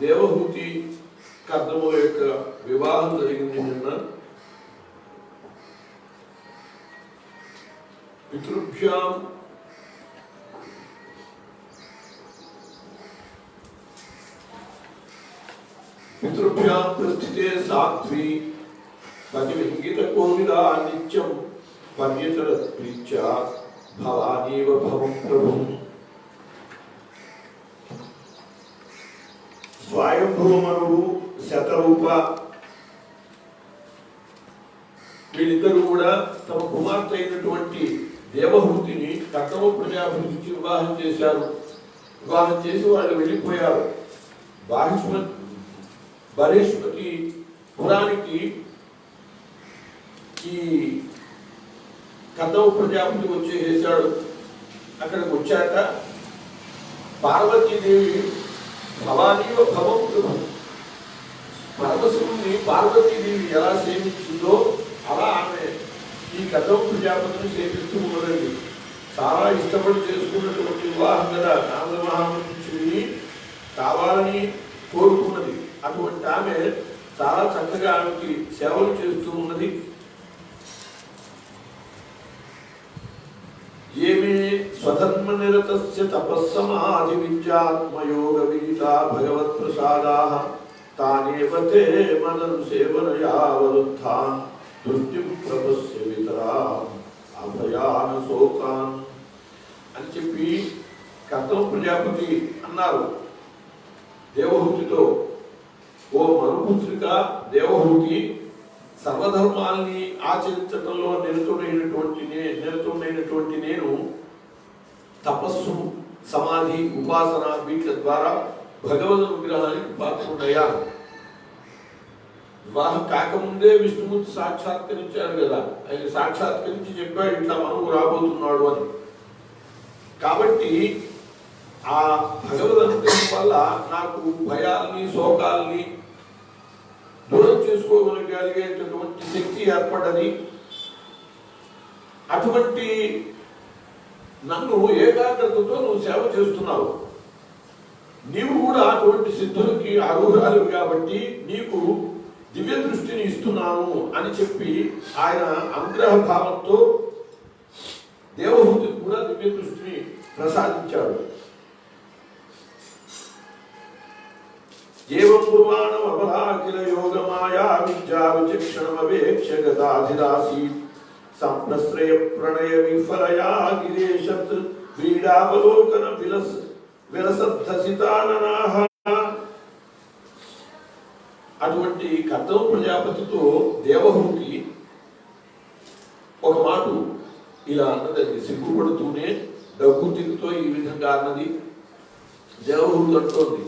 దేవహూతి కర్దముల యొక్క వివాహం జరిగింది నిన్న. పితృభ్యాం ప్రస్థితే సాధ్వి పతివింగిత కోవిదా నిత్యం పర్యటన ప్రీత్యా భవానీవ భవం ప్రభు. స్వయంభూమనుడు శతరూప వీళ్ళిద్దరూ కూడా తమ కుమార్తె అయినటువంటి దేవహూతిని కర్దమ ప్రజాపతికి వివాహం చేశారు. వివాహం చేసి వాళ్ళు వెళ్ళిపోయారు. బరేష్పతి పురానికి ఈ కర్దమ ప్రజాపతి వచ్చేసాడు. అక్కడికి వచ్చాక పార్వతీదేవి భవానీవ భవం ప్రభు, పరమశివుని పార్వతీదేవి ఎలా సేవించిందో అలా ఆమె ఈ కర్దమ ప్రజాపతిని సేవిస్తూ ఉన్నదండి. చాలా ఇష్టపడి చేసుకున్నటువంటి వివాహం కదా, నారద మహాముని కావాలని కోరుకున్నది. అటువంటి ఆమె చాలా చక్కగా ఆమెకి సేవలు చేస్తూ ఉన్నది. ఏమే స్వధర్మ నిరతస్య తపస్సమాధి విద్యాత్మయోగ విహితా భగవత్ ప్రసాదాః తానేవ తే మదను సేవనయా వరుద్ధాన్ దుర్జం ప్రభస్య వితరాం అభయాన శోకాన్ అని చెప్పి కర్దమ ప్రజాపతి అన్నారు దేవహూతితో, ఓ మనుపుత్రిక దేవహూతి, సర్వధర్మాల్ని ఆచరించడంలో నిరతుడైనటువంటి నేను తపస్సు, సమాధి, ఉపాసన వీటి ద్వారా భగవద్ అనుగ్రహానికి పాత్రుడయ్యాను. వివాహం కాకముందే విష్ణుమూర్తి సాక్షాత్కరించారు కదా, ఆయన సాక్షాత్కరించి చెప్పాడు ఇట్లా మనువు రాబోతున్నాడు అని. కాబట్టి ఆ భగవద్ అనుగ్రహం వల్ల నాకు భయాల్ని, శోకాల్ని దూరం చేసుకోగలిగేటటువంటి శక్తి ఏర్పడని, అటువంటి నన్ను ఏకాగ్రతతో నువ్వు సేవ చేస్తున్నావు. నీవు కూడా అటువంటి సిద్ధులకి అర్హురాలు కాబట్టి నీకు దివ్య దృష్టిని ఇస్తున్నాను అని చెప్పి ఆయన అనుగ్రహ భావంతో దేవహూతికి కూడా దివ్య దృష్టిని ప్రసాదించాడు. ఏవం బ్రువాణం అపరాకిల యోగమాయా విద్యా విచక్షణమవేక్ష గదాధిరాసి సంప్రశ్రయ ప్రణయ విఫలయా గిరేశత్ క్రీడావలోకన విలసద్ధసితాననాః. అటువంటి కర్దమ ప్రజాపతితో దేవహూతి ఒక మాట ఇలా అన్నది, సిగ్గుపడుతూనే దగ్గుతితో ఈ విధంగా అన్నది. దేవహూతి అంటోంది,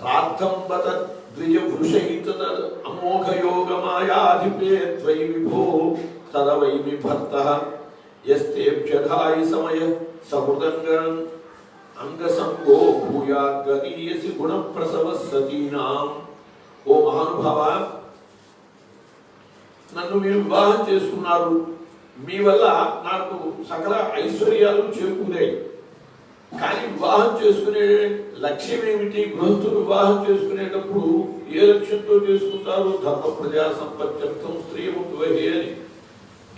రాద్ధంబత ద్విజ వృషైతద అమోఘ యోగమాయాధిపే త్వై విభో తదవైమి భర్తః యస్తేభ్యధాయి సమయ సహృదంగం అంగసంగో భూయాద్గరీయసి గుణ ప్రసవ సతీనాం. ఓ మహానుభావ, నన్ను మీరు వివాహం చేసుకున్నారు, మీ వల్ల నాకు సకల ఐశ్వర్యాలు చేకూరాయి. కానీ వివాహం చేసుకునే లక్ష్యం ఏమిటి? గృహస్థులు వివాహం చేసుకునేటప్పుడు ఏ లక్ష్యంతో చేసుకుంటారు? ధర్మ ప్రజా సంపత్త్యర్థం స్త్రీముద్వహే అని.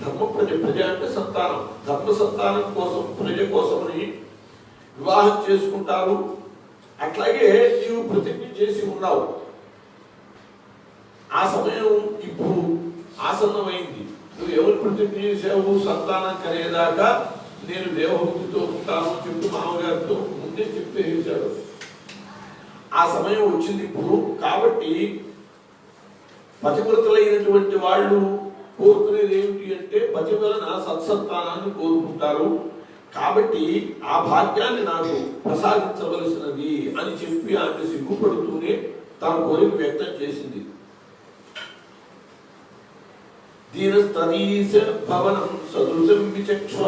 ధర్మ ప్రజ అంటే సంతానం, ధర్మ సంతానం కోసం, ప్రజ కోసమని వివాహం చేసుకుంటారు. అట్లాగే నీవు ప్రతిజ్ఞ చేసి ఉన్నావు. ఆ సమయం ఇప్పుడు ఆసన్నమైంది. నువ్వు ఎవరు ప్రతిజ్ఞ చేసావు? సంతానం కలిగేదాకా నేను దేవహూతితో ఉంటాను చెప్పి మామగారితో ముందే చెప్పేసాడు. ఆ సమయం వచ్చింది ఇప్పుడు. కాబట్టి పతివ్రతలైనటువంటి వాళ్ళు కోరుకునేది ఏమిటి అంటే పతి వలన సత్సంతానాన్ని కోరుకుంటారు. కాబట్టి ఆ భాగ్యాన్ని నాకు ప్రసాదించవలసినది అని చెప్పి ఆమె సిగ్గుపడుతూనే తన కోరిక వ్యక్తం చేసింది. దీనస్తదీశ భవనం సదృశం విచక్షువ.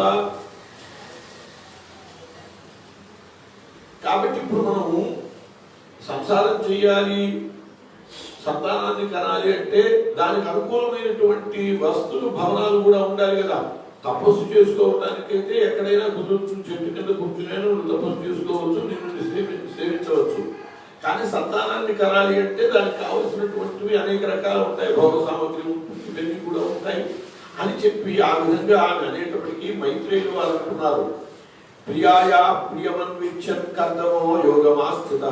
కాబట్టి ఇప్పుడు మనము సంసారం చేయాలి, సంతానాన్ని కనాలి అంటే దానికి అనుకూలమైనటువంటి వస్తువులు భవనాలు కూడా ఉండాలి కదా. తపస్సు చేసుకోవడానికైతే ఎక్కడైనా కుదురుతుంది, చెట్టు కింద కూర్చునే తపస్సు చేసుకోవచ్చు, నిన్ను సేవించవచ్చు. కానీ సంతానాన్ని కనాలి అంటే దానికి కావలసినటువంటివి అనేక రకాలు ఉంటాయి, భోగ సామగ్రి ఇవన్నీ కూడా ఉంటాయి అని చెప్పి ఆ విధంగా ఆమె అనేటప్పటికీ మైత్రేయులు వారు అంటున్నారు, ప్రియాయా ప్రియమన్విచ్చన్ కర్దమో యోగమాస్థిత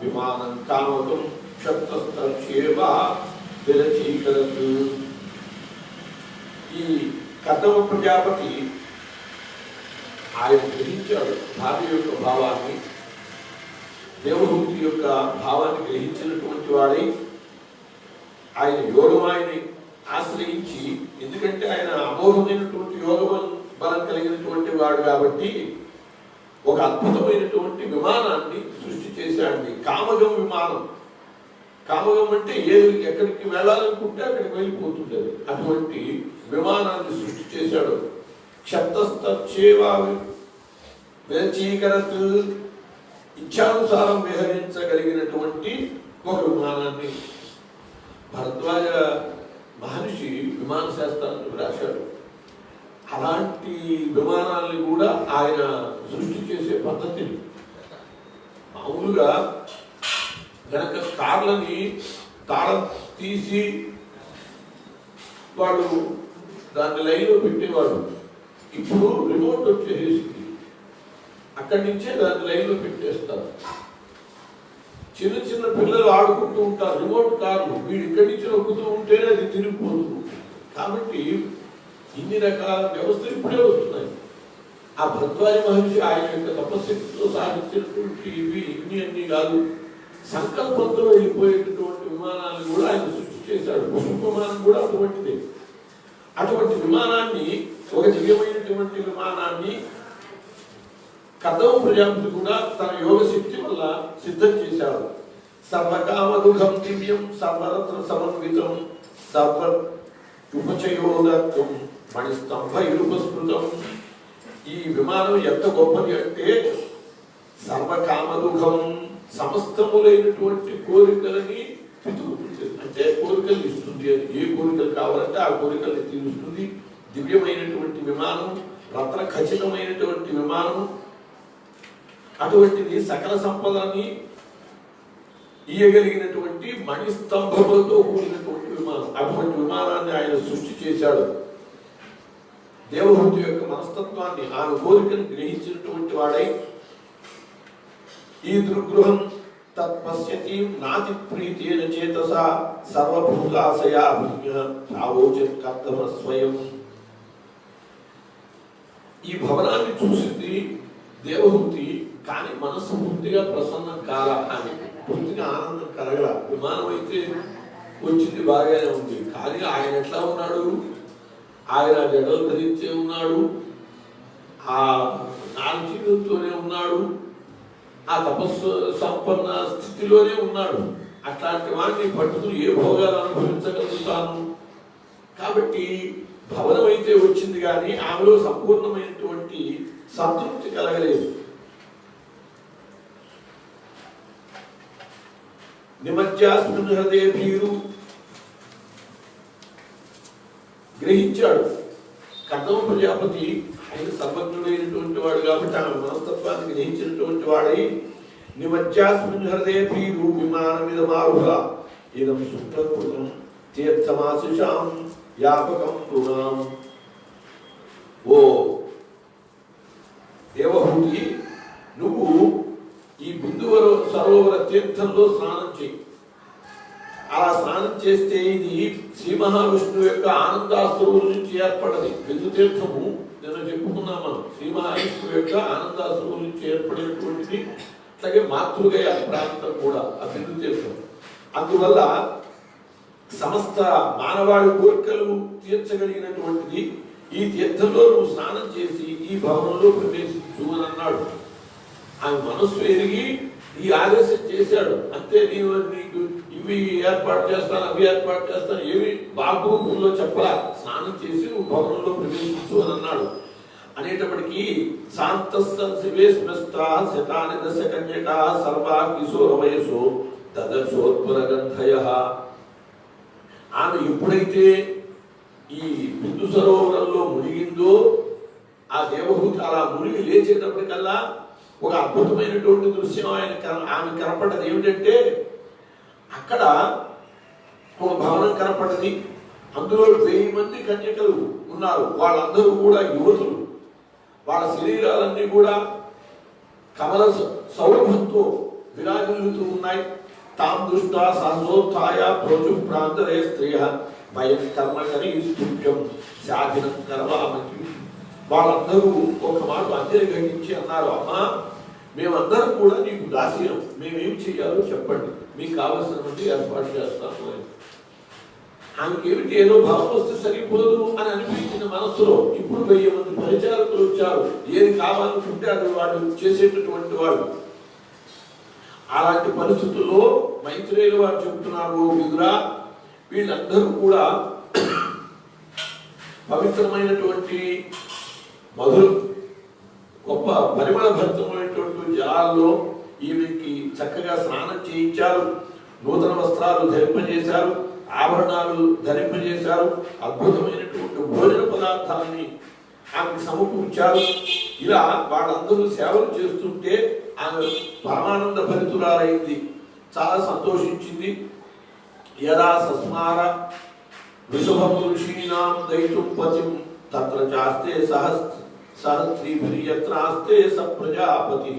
విమానం కామతం క్షత్రస్థేవ విరచీకరత్. ఈ కర్దమ ప్రజాపతి ఆయన గ్రహించాడు భార్య యొక్క భావాన్ని, దేవహూతి యొక్క భావాన్ని గ్రహించినటువంటి వాడై ఆయన యోగమాయని ఆశ్రయించి, ఎందుకంటే ఆయన అమోఘమైనటువంటి యోగ బలం కలిగినటువంటి వాడు కాబట్టి ఒక అద్భుతమైనటువంటి విమానాన్ని సృష్టి చేశాడు. కామగం విమానం. కామగం అంటే ఎక్కడికి వెళ్ళాలనుకుంటే అక్కడికి వెళ్ళిపోతుండేది. అటువంటి విమానాన్ని సృష్టి చేశాడు. క్షత్రస్థేవా విరచీకరత్, ఇచ్ఛానుసారం విహరించగలిగినటువంటి ఒక విమానాన్ని భరద్వాజ మహర్షి విమాన శాస్త్రాన్ని రాశాడు. అలాంటి విమానాన్ని కూడా ఆయన సృష్టి చేసే పద్ధతిని మామూలుగా వెనక కార్లని తాళం తీసి వాడు దాన్ని లైన్లో పెట్టేవాడు. ఇప్పుడు రిమోట్ వచ్చేసి అక్కడి నుంచే దాన్ని లైన్లో పెట్టేస్తారు. చిన్న చిన్న పిల్లలు ఆడుకుంటూ ఉంటారు రిమోట్ కార్లు, వీడు ఇక్కడి నుంచి నొక్కుతూ ఉంటేనే అది తిరిగిపోతూ. కాబట్టి ఇన్ని రకాల వ్యవస్థలు ఇప్పుడే వస్తున్నాయి. ఆ భరద్వాజ మహర్షి ఆయన యొక్క తపశక్తితో సాధించినటువంటి ఇన్ని అన్ని కాదు, సంకల్పంతో వెళ్ళిపోయేటటువంటి విమానాన్ని కూడా ఆయన సృష్టి చేశాడు. పుష్ప విమానం కూడా అటువంటిదే. అటువంటి విమానాన్ని, ఒక దివ్యమైనటువంటి విమానాన్ని కర్దమ ప్రజాపతి కూడా తన యోగ శక్తి వల్ల సిద్ధం చేశాడు. సర్వకామదుఃఖం దివ్యం సర్వరత్న సమన్వితం సర్వ ఉపచయోదత్వం మణిస్తంభ ఇరుపస్మృతం. ఈ విమానం ఎంత గొప్పది అంటే సర్వకామదుఃఖం, సమస్తములైనటువంటి కోరికలని పితుకుతుంది. అంటే కోరికలు ఇస్తుంది. అది ఏ కోరికలు కావాలంటే ఆ కోరికల్ని తీరుస్తుంది. దివ్యమైనటువంటి విమానం, రత్న ఖచ్చితమైనటువంటి విమానం. అటువంటిది సకల సంపదని ఇయ్యగలిగినటువంటి మణిస్తంభములతో కూడినటువంటి విమానం. అటువంటి విమానాన్ని ఆయన సృష్టి చేశాడు. దేవహూతి యొక్క మనస్తత్వాన్ని, ఆమె కోరికను గ్రహించినటువంటి వాడై ఈ దుర్గృహం తత్పశ్యతి నాతి ప్రీతేన చేతసా సర్వభూతాశయా ప్రావోచత్ కర్తమ స్వయం. ఈ భవనాన్ని చూసింది దేవహూతి, కానీ మనస్సు పూర్తిగా ప్రసన్నం కాల, అని పూర్తిగా ఆనందం కలగల. విమానం అయితే వచ్చింది, బాగానే ఉంది, కానీ ఆయన ఎట్లా ఉన్నాడు? ఆయన జడలు ధరించే ఉన్నాడు, ఆ నాలుగుతోనే ఉన్నాడు, ఆ తపస్సు సంపన్న స్థితిలోనే ఉన్నాడు. అట్లాంటి వాడిని పట్టుకుని ఏ భోగాలు అనుభవించగలుగుతాను? కాబట్టి భవనం అయితే వచ్చింది, కానీ ఆమెలో సంపూర్ణమైనటువంటి సంతృప్తి కలగలేదు. నిమజ్జాస్మిన్ హృదయ భీరు గ్రహించాడు. కర్దమ ప్రజాపతి ఆయన సర్వజ్ఞుడైనటువంటి వాడు కాబట్టి ఆమె మనస్తత్వాన్ని గ్రహించినటువంటి వాడై నిమజ్జాస్మిన్ హృదయ భీరు విమానమిదమారుహ ఇదం శుక్లకృతం తీర్థమాశిషాం వ్యాపకం రుణాం. ఓ దేవహూతి, నువ్వు ఈ బిందు సరోవర తీర్థంలో స్నానం చేయి. అలా స్నానం చేస్తే ఇది శ్రీ మహావిష్ణువు యొక్క ఆనందాశ్రువుల నుంచి ఏర్పడది. బిందు తీర్థము నిన్న చెప్పుకున్నాం మనం, శ్రీ మహావిష్ణువు యొక్క ఆనందాశ్రువుల నుంచి ఏర్పడినటువంటిది. అట్లాగే మాతృగయ ప్రాంతం కూడా ఆ బిందు తీర్థం. అందువల్ల సమస్త మానవాళి కోరికలు తీర్చగలిగినటువంటిది. ఈ తీర్థంలో నువ్వు స్నానం చేసి ఈ భవనంలో ప్రవేశించు అని అన్నాడు. ఆయన మనస్సు ఎరిగి ఈ ఆదేశం చేశాడు. అంతే, నీకు ఈ ఇవి ఏర్పాటు చేస్తాను, అవి ఏర్పాటు చేస్తాను, ఏవి బాగరూపంలో చెప్పరా, స్నానం చేసి నువ్వు భవనంలో ప్రవేశించు అని అన్నాడు. అనేటప్పటికీ శాంతస్తా శతాని దశ కన్యక సర్వా కిశోర వయసు దదర్శోత్పరగంధయ. ఆమె ఎప్పుడైతే ఈ బిందు సరోవరంలో మునిగిందో ఆ దేవహూతి అలా మునిగి లేచేటప్పటికల్లా ఒక అద్భుతమైనటువంటి దృశ్యం ఆమె కనపడ్డది. ఏమిటంటే అక్కడ ఒక భవనం కనపడ్డది. అందులో 1000 మంది కన్యకలు ఉన్నారు. వాళ్ళందరూ కూడా యువతులు. వాళ్ళ శరీరాలన్నీ కూడా కమల సౌరభంతో విరాజిల్లుతూ ఉన్నాయి. తాం దృష్టా సహసోత్థాయ ప్రోచు ప్రాంతరే స్త్రీయ భయం కర్మకరి స్తుత్యం శాధినం కరవామకి. వాళ్ళందరూ ఒక మాట అంజలి ఘటించి అన్నారు, అమ్మా మేమందరం కూడా నీకు దాస్యం, మేమేం చేయాలో చెప్పండి, మీకు కావలసినటువంటి ఏర్పాటు చేస్తాము అని. ఆమెకి ఏమిటి ఏదో భావం వస్తే సరిపోదు అని అనిపించిన మనస్సులో ఇప్పుడు 1000 మంది పరిచారకులు వచ్చారు. ఏది కావాలనుకుంటే అది వాళ్ళు చేసేటటువంటి వాళ్ళు. అలాంటి పరిస్థితుల్లో మైత్రేయులు వారు చెబుతున్నారు, విదురా వీళ్ళందరూ కూడా పవిత్రమైనటువంటి మధుర గొప్ప పరిమళ భరితమైనటువంటి జలాల్లో ఈమెకి చక్కగా స్నానం చేయించారు, నూతన వస్త్రాలు ధరింపజేశారు, ఆభరణాలు ధరింపజేశారు, అద్భుతమైనటువంటి భోజన పదార్థాలని ఆమెకు సమకూర్చారు. ఇలా వాళ్ళందరూ సేవలు చేస్తుంటే ఆమె పరమానంద భరితురాలైంది, చాలా సంతోషించింది. యదా సస్మార వృషభం ఋషీణాం దైతుం పతిం తత్ర చాస్తే సహస్త్రీభిర్యత్రాస్తే స ప్రజాపతి.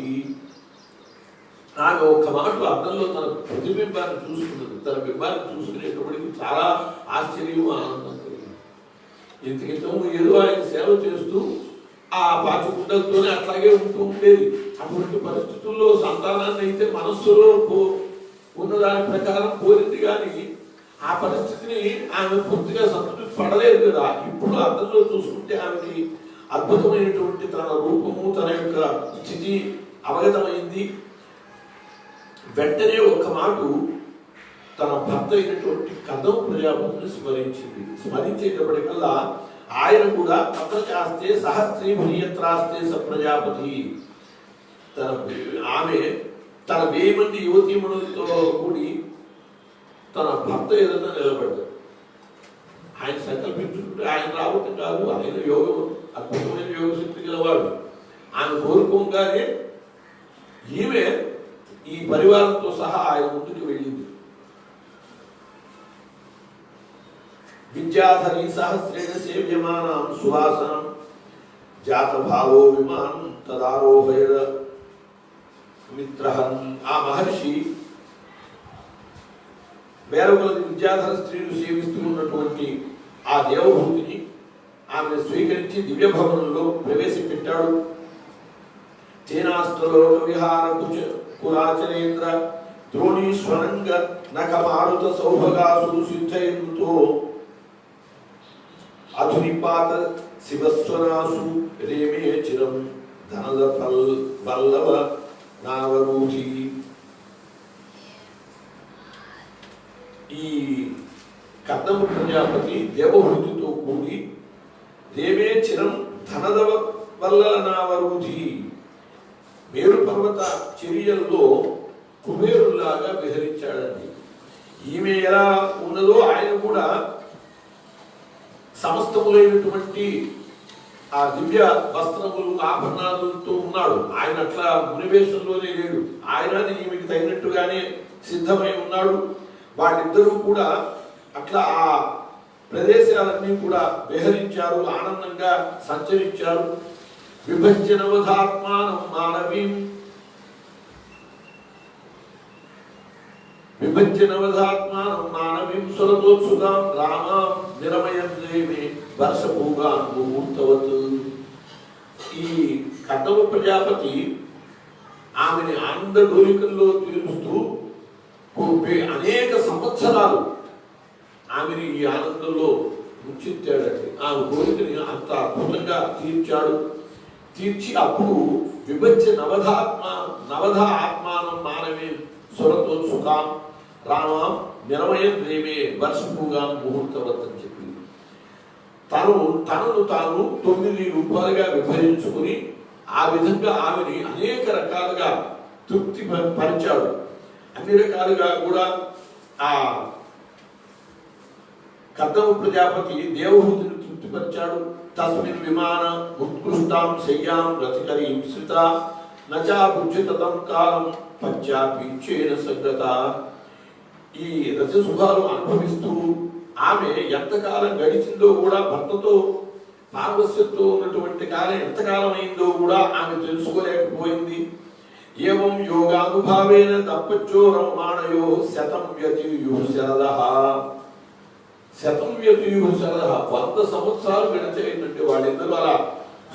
ఆమె ఒక్క మాట అర్థంలో తన ప్రతిబింబాన్ని చూసుకున్నది. తన బింబాన్ని చూసుకునేటప్పటికి చాలా ఆశ్చర్యం, ఆనందం కలిగింది. ఇంతకింతం ఏదో ఆయన సేవ చేస్తూ ఆ పాచిగుడ్డలతోనే అట్లాగే ఉంటూ ఉండేది. అటువంటి పరిస్థితుల్లో సంతానాన్ని అయితే మనస్సులో ఉన్నదాని ప్రకారం కోరింది, కానీ ఆ పరిస్థితిని ఆమె పూర్తిగా సంతృప్తి పడలేదు కదా. ఇప్పుడు అర్థంలో చూసుకుంటే ఆమెకి అద్భుతమైనటువంటి తన రూపము, తన యొక్క స్థితి అవగతమైంది. వెంటనే ఒక్క మాట తన భర్త అయినటువంటి కదం ప్రజాపతిని స్మరించింది. స్మరించేటప్పటికల్లా ఆయన కూడా తత్ర చాస్తే సహస్త్రీభిర్యత్రాస్తే స ప్రజాపతి. ఆమె తన 1000 మంది యువతీమణులతో కూడి తన భర్త ఎదుట నిలబడ్డాడు. ఆయన సంకల్పించుకుంటే ఆయన రావటం కాదు, ఆయన యోగం అద్భుతమైన యోగ శక్తి గలవాడు. ఆయన కోరుకోగానే ఈమె ఈ పరివారంతో సహా ఆయన ముందుకు వెళ్ళింది. విద్యాధరి సహస్రేణ సేవ్యమానం సువాసనం జాత భావో విమానం తదారోహయ మిత్రహం. ఆ మహర్షి వేరొకరి విద్యాధర స్త్రీలు సేవిస్తూ ఉన్నటువంటి ఆ దేవభూతిని ఆమెను స్వీకరించి దివ్య భవనంలో ప్రవేశపెట్టాడు. తేనాస్తలోక విహార కులాచరేంద్ర ద్రోణీశ్వరంగ నఖ మారుత సౌభగాసు సిద్ధయుతో అధునిపాత శివస్వనాసు రేమే చిరం ధనద వల్లవ నావరూధి. ఈ కర్దమ ప్రజాపతి దేవహూతితో కూడి రేమే చిరం ధనదవ వల్లల నావరూధి మేరు పర్వత చర్యల్లో కుబేరులాగా విహరించాడండి. ఈమె ఎలా ఉన్నదో ఆయన కూడా సమస్తములైనటువంటి ఆ దివ్య వస్త్రములు ఆభరణాలతో ఉన్నాడు. ఆయన అట్లా మునివేశంలోనే లేడు. ఆయన ఈమెకి తగినట్టుగానే సిద్ధమై ఉన్నాడు. వాళ్ళిద్దరూ కూడా అట్లా ఆ ప్రదేశాలన్నీ కూడా విహరించారు, ఆనందంగా సంచరించారు. విభజ్యనవధాత్మానం మానవీం సురతోత్సుకాం రామాం నిరమయం దేవి వర్షభూగాన్ ముహూర్తవత్. ఈ కర్దమ ప్రజాపతి ఆమెని ఆనంద డోలికల్లో తీరుస్తూ అనేక సంవత్సరాలు ఆమెని ఈ ఆనందంలో ముంచెత్తాడండి. ఆమె కోరికని అంత అద్భుతంగా తీర్చాడు. తీర్చి అప్పుడు విభజ్య నవధ ఆత్మానం మానవే సురతోత్సుకాం రామాం నిర్వయం రేమే వర్షపుగా ముహూర్తవత్ అని చెప్పి తనను తాను 9 రూపాలుగా విభజించుకుని ఆ విధంగా ఆమెని అనేక రకాలుగా తృప్తి పరిచాడు. అన్ని రకాలుగా కూడా ఆ కర్దమ ప్రజాపతి దేవహూతిని తృప్తిపరిచాడు. తస్మిన్ విమాన ఉత్కృష్టాం శయ్యాం రతికరీం శ్రిత నచా బుజ్జితం కాలం పంచాపీచేన సంగత. ఈ రతి సుఖాలు అనుభవిస్తూ ఆమె ఎంతకాలం గడిచిందో కూడా, భర్తతో పార్వశ్యంతో ఉన్నటువంటి కాలం ఎంతకాలం అయిందో కూడా ఆమె తెలుసుకోలేకపోయింది. ఏవం యోగానుభావేన తప్పచ్చో రమాణయో శతం వ్యతియు శరదః. శతం వ్యతియు శరదః 100 సంవత్సరాలు గడిచేటంటే వాళ్ళిద్దరూ అలా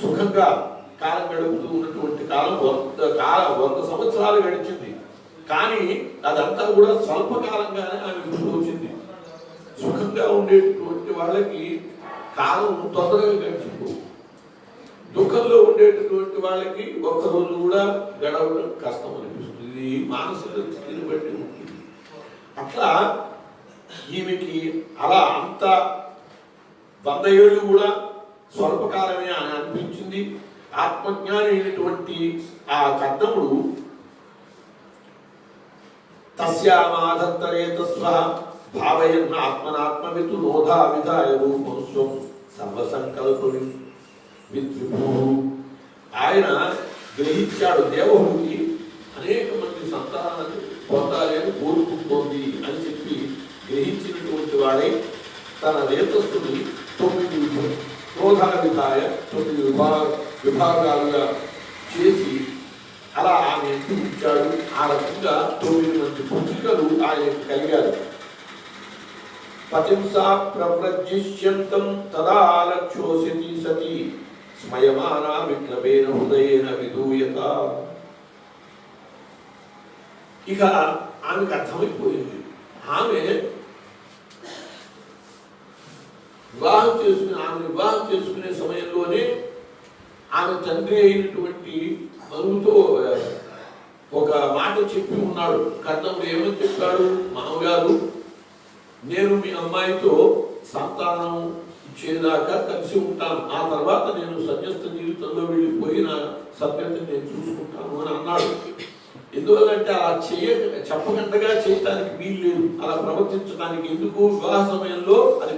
సుఖంగా కాలం గడుపుతూ ఉన్నటువంటి కాలం 100 సంవత్సరాలు గడిచింది. కానీ అదంతా కూడా స్వల్పకాలంగానే ఆమె వచ్చింది. సుఖంగా ఉండేటటువంటి వాళ్ళకి కాలం తొందరగా గడిచిపో, దుఃఖంలో ఉండేటటువంటి వాళ్ళకి ఒక్కరోజు కూడా గడవడం కష్టం అనిపిస్తుంది. ఇది మానసిక స్థితిని బట్టి ఉంటుంది. అట్లా ఈమెకి అలా అంత 100 ఏళ్ళు కూడా స్వల్పకాలమే అని అనిపించింది. ఆత్మజ్ఞాని అయినటువంటి ఆ కర్దముడు తస్యామాధత్తరే తస్వః భావయన్ ఆత్మనాత్మవితు నోధా విధాయ రూపం స్వం సర్వసంకల్ప విద్విభూ. ఆయన గ్రహించాడు దేవహూతి అనేక మంది సంతానాన్ని పొందాలి అని కోరుకుంటోంది అని చెప్పి గ్రహించినటువంటి వాడై తన రేతస్సుని 9 క్రోధా విధాయ 9 విభాగాలుగా చేసి అలా ఆమె ఇచ్చాడు. ఆ రకంగా 9 మంది పుత్రికలు ఆయనకు కలిగారు. పతింసా ప్రవ్రజిష్యంతం తదా లక్ష్యోసితి సతి స్మయమానా విక్లవేన హృదయేన విదూయత. ఇక ఆమెకు అర్థమైపోయింది. ఆమె వివాహం చేసుకునే సమయంలోనే ఆమె తండ్రి అయినటువంటి మనుతో ఒక మాట చెప్పి ఉన్నాడు. కర్దముడు ఏమని చెప్పాడు? మామగారు, నేను మీ అమ్మాయితో సంతానం ఇచ్చేదాకా కలిసి ఉంటాను, ఆ తర్వాత నేను సన్యస్త జీవితంలో వెళ్ళిపోయిన సభ్యతను నేను చూసుకుంటాను అని అన్నాడు. ఎందువల్లంటే అలా చెప్పకుండా చేయటానికి వీలు లేదు, అలా ప్రవర్తించడానికి. ఎందుకు? వివాహ సమయంలో అది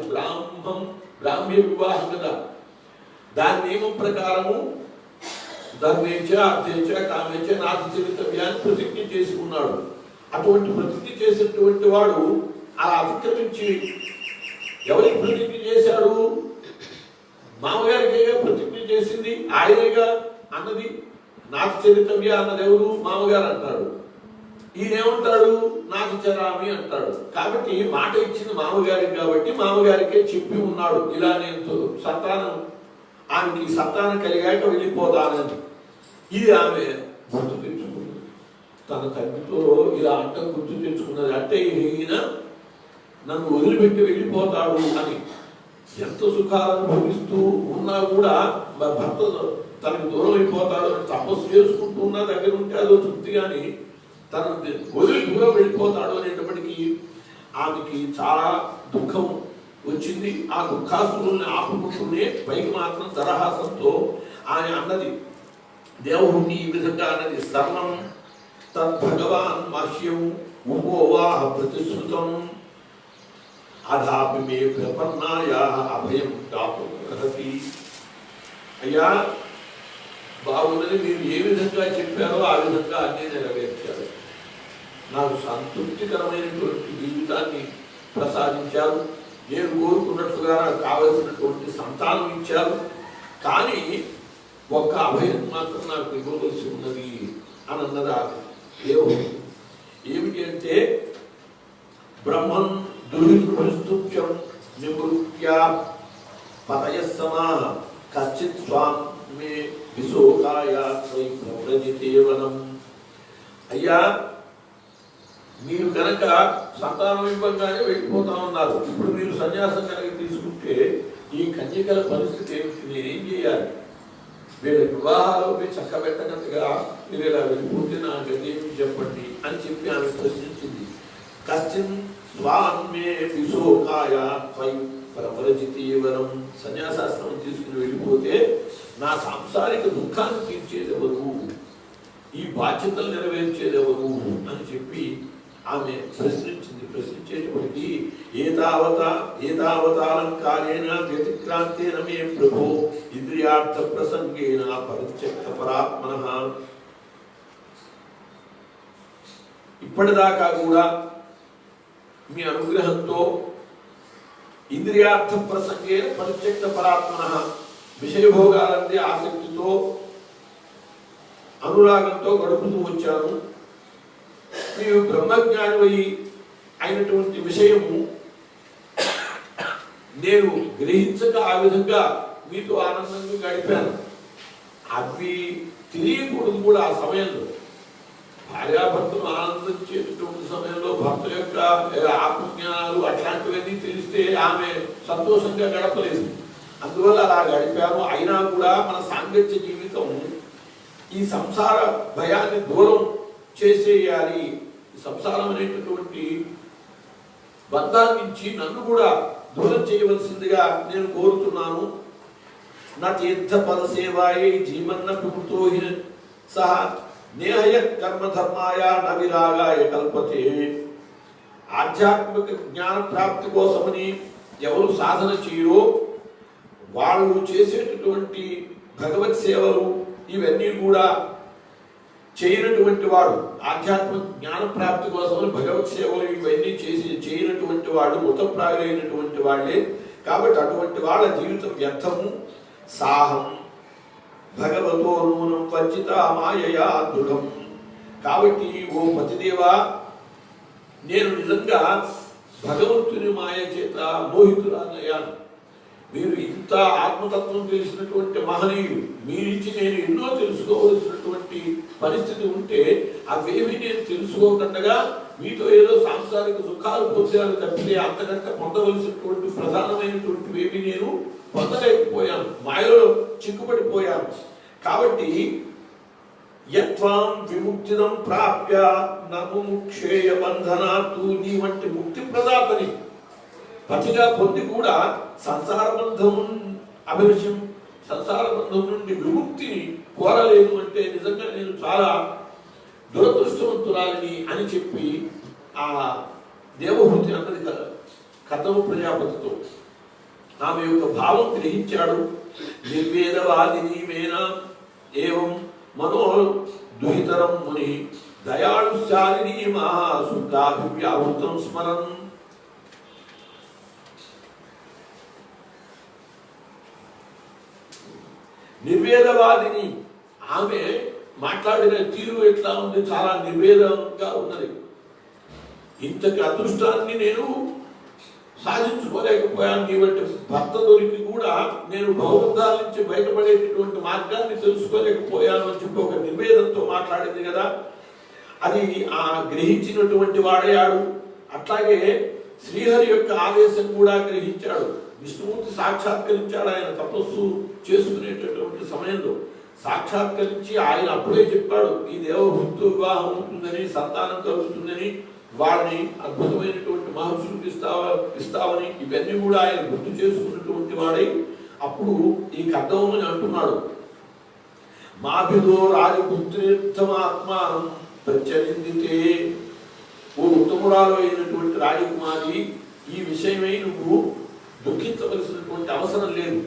బ్రాహ్మ్య వివాహం కదా. దాని నియమం ప్రకారము ధర్మేచ అర్థేచ కామేచ నాథ చరితవ్యాన్ని ప్రతిజ్ఞ చేసి ఉన్నాడు. అటువంటి ప్రతిజ్ఞ చేసినటువంటి వాడు అలా అతిక్రమించి ఎవరికి ప్రతిజ్ఞ చేశాడు? మామగారికే ప్రతిజ్ఞ చేసింది, ఆయనేగా అన్నది. నాథ చరితవ్య అన్నది ఎవరు? మామగారు అంటాడు. ఈయనేమంటాడు? నాథ చరామి అంటాడు. కాబట్టి మాట ఇచ్చింది మామగారికి కాబట్టి మామగారికే చెప్పి ఉన్నాడు, ఇలా నేను ఆమెకి సంతానం కలిగాక వెళ్ళిపోతానని. ఇది ఆమె గుర్తు తెచ్చుకున్నది. తన తండ్రితో ఇలా అంటం గుర్తు తెచ్చుకున్నది. అంటే ఈయన నన్ను వదిలిపెట్టి వెళ్ళిపోతాడు అని. ఎంత సుఖాలు అనుభవిస్తూ ఉన్నా కూడా భర్త తనకు దూరం అయిపోతాడు అని తపస్సు చేసుకుంటూ ఉన్నా దగ్గర ఉంటే అదో తృప్తి. కానీ తను వదిలి దూరం వెళ్ళిపోతాడు అనేటప్పటికీ ఆమెకి చాలా దుఃఖం వచ్చింది. ఆ దుఃఖాసురుల్ని ఆపుకుంటూనే పైకి మాత్రం దరహాసంతో ఆయన అన్నది, దేవహూతి ఈ విధంగా అన్నది, సర్వం తద్భగవాన్ మహ్యం ఉపోవాహ ప్రతిశ్రుతం అధాపి మే ప్రపన్నాయా అభయం దాపురహతి. అయ్యా, బాగున్నది, మీరు ఏ విధంగా చెప్పారో ఆ విధంగా అన్నీ నెరవేర్చారు. నాకు సంతృప్తికరమైనటువంటి జీవితాన్ని ప్రసాదించారు. నేను కోరుకున్నట్లుగా నాకు కావలసినటువంటి సంతానం ఇచ్చారు. కానీ ఒక్క అభయం మాత్రం నాకు ఇవ్వవలసి ఉన్నది అని అన్నది దేవుడు. ఏమిటి అంటే, బ్రహ్మన్ దుర్విస్తృత్యం నివృత్య పతయస్సమా కశ్చిత్ స్వామి విశోకాయ ప్రవ్రజితేవనం. అయ్యా, మీరు కనుక సంతానం ఇవ్వగానే వెళ్ళిపోతా ఉన్నారు. ఇప్పుడు మీరు సన్యాసం కనుక తీసుకుంటే ఈ కన్యకల పరిస్థితి ఏమిటి? నేనేం చేయాలి? వీళ్ళ వివాహాలు చక్కబెట్టనట్టుగా మీరు ఇలా వెళ్ళిపోతే నాకు ఏమి చెప్పండి అని చెప్పి ఆమె ప్రశ్నించింది. కశ్చిన్ స్వాన్మే విశోకాయ ప్రపరజితీవరం. సన్యాసాశ్రమం తీసుకుని వెళ్ళిపోతే నా సాంసారిక దుఃఖాన్ని తీర్చేదెవరు, ఈ బాధ్యతలు నెరవేర్చేదెవరు అని చెప్పి ఆమె ప్రశ్నించింది. ప్రశ్నించేటప్పటికీ ఏతావతాలంకారేణ వ్యతిక్రాంతేన మే ప్రభో ఇంద్రియార్థ ప్రసంగేన పరిత్యక్త పరాత్మనః. ఇప్పటిదాకా కూడా మీ అనుగ్రహంతో ఇంద్రియార్థ ప్రసంగేన పరిత్యక్త పరాత్మనః, విషయభోగాలంటే ఆసక్తితో అనురాగంతో గడుపుతూ వచ్చాను. మీరు బ్రహ్మజ్ఞాని అయినటువంటి విషయము నేను గ్రహించక ఆ విధంగా మీతో ఆనందంగా గడిపాను. అవి తెలియకూడదు కూడా. ఆ సమయంలో భార్యాభర్తలు ఆనందించేటటువంటి సమయంలో భర్త యొక్క ఆత్మజ్ఞానాలు అట్లాంటివన్నీ తెలిస్తే ఆమె సంతోషంగా గడపలేదు. అందువల్ల అలా గడిపాము. అయినా కూడా మన సాంగత్య జీవితం ఈ సంసార భయాన్ని దూరం చేసేయాలి. సంసారం అనేటటువంటి బంధాన్ని నుంచి నన్ను కూడా దూరం చేయవలసిందిగా నేను కోరుతున్నాను. నా తీర్థ పద సేవాయే జీవన్న ప్రభుతో సహ నేహయ కర్మధర్మాయ నవిరాగాయ కల్పతే. ఆధ్యాత్మిక జ్ఞాన ప్రాప్తి కోసమని ఎవరు సాధన చేయరో వాళ్ళు చేసేటటువంటి భగవత్ సేవలు ఇవన్నీ కూడా చేయనటువంటి వాడు, ఆధ్యాత్మిక జ్ఞాన ప్రాప్తి కోసం భగవత్ సేవలు ఇవన్నీ చేయనటువంటి వాడు మృతప్రాయులైనటువంటి వాళ్ళే. కాబట్టి అటువంటి వాళ్ళ జీవితం వ్యర్థము. సాహం భగవతో నూనం వంచిత మాయయా దృఢం. కాబట్టి ఓ పతిదేవా, నేను నిజంగా భగవంతుని మాయ చేత మోహితురాలయ్యాను. మీరు ఇంత ఆత్మతత్వం తెలిసినటువంటి మహనీయులు, మీ నుంచి నేను ఎన్నో తెలుసుకోవలసినటువంటి పరిస్థితి ఉంటే అవేమి నేను తెలుసుకోకుండా మీతో ఏదో సాంసారిక సుఖాలు పొందాను తప్పితే అంతకంటే పొందవలసినటువంటి ప్రధానమైనటువంటివి ఏమి నేను పొందలేకపోయాను, మాయలో చిక్కుపడిపోయాను. కాబట్టి యత్వాం విముక్తిదం ప్రాప్య నముక్షేయ బంధనాతు, నీ వంటి ముక్తి ప్రదాతని పతిగా పొంది కూడా సంసార బంధం అభిరుచి, సంసార బంధం నుండి విముక్తిని కోరలేదు అంటే నిజంగా నేను చాలా దురదృష్టవంతురాలిని అని చెప్పి ఆ దేవహూతి అన్నది కథమ ప్రజాపతితో ఆమె యొక్క భావం గ్రహించాడు. నిర్వేదవాదిని మేనా ఏవం మనో దుహితరం ముని దయాళుశాలిని మహాశుద్ధాభివ్యావృతం స్మరన్. నిర్వేదవాదిని, ఆమె మాట్లాడిన తీరు ఎట్లా ఉంది, చాలా నిర్వేదంగా ఉన్నది. ఇంతటి అదృష్టాన్ని నేను సాధించుకోలేకపోయాను. నీ వంటి భర్త దొరికి కూడా నేను భౌబంధాల నుంచి బయటపడేటటువంటి మార్గాన్ని తెలుసుకోలేకపోయాను అని చెప్పి ఒక నిర్వేదంతో మాట్లాడింది కదా. అది ఆ గ్రహించినటువంటి వాడయాడు. అట్లాగే శ్రీహరి యొక్క ఆదేశం కూడా గ్రహించాడు. విష్ణుమూర్తి సాక్షాత్కరించాడు. ఆయన తపస్సు చేసుకునేటటువంటి సమయంలో సాక్షాత్కరించి ఆయన అప్పుడే చెప్పాడు, ఈ దేవభక్తు వివాహం ఉంటుందని, సంతానం కలుగుతుందని, వాళ్ళని అద్భుతమైనటువంటి మహర్షులకు ఇస్తావని ఇవన్నీ కూడా ఆయన గుర్తు చేసుకున్నటువంటి వాడై అప్పుడు ఈ కర్దమని అంటున్నాడు. మాభిదో రాజపుత్రిత్వమాత్మానం ప్రత్యనిందితే, ఓ ఉత్తమురాలు అయినటువంటి రాజకుమారి, ఈ విషయమై నువ్వు దుఃఖించవలసినటువంటి అవసరం లేదు.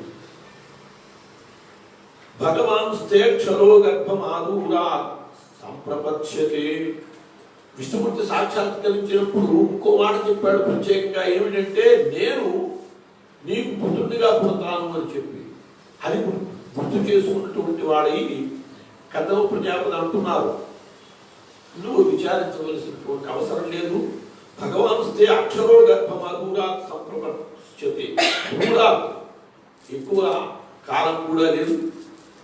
భగవాన్ స్థేక్షరో గర్భమాదూరా సంప్రపత్స్యతే. విష్ణుమూర్తి సాక్షాత్కరించినప్పుడు ఇంకో మాట చెప్పాడు ప్రత్యేకంగా, ఏమిటంటే నేను నీకు పుత్రుడిగా పుడతాను అని చెప్పి. అది గుర్తు చేసుకున్నటువంటి వాడై కథమ ప్రజాపతి అంటున్నారు, నువ్వు విచారించవలసినటువంటి అవసరం లేదు. భగవాన్ స్థే అక్షరో గర్భమాదూరా సంప్రపత్స్యతే. కూడా ఎక్కువ కాలం కూడా లేదు,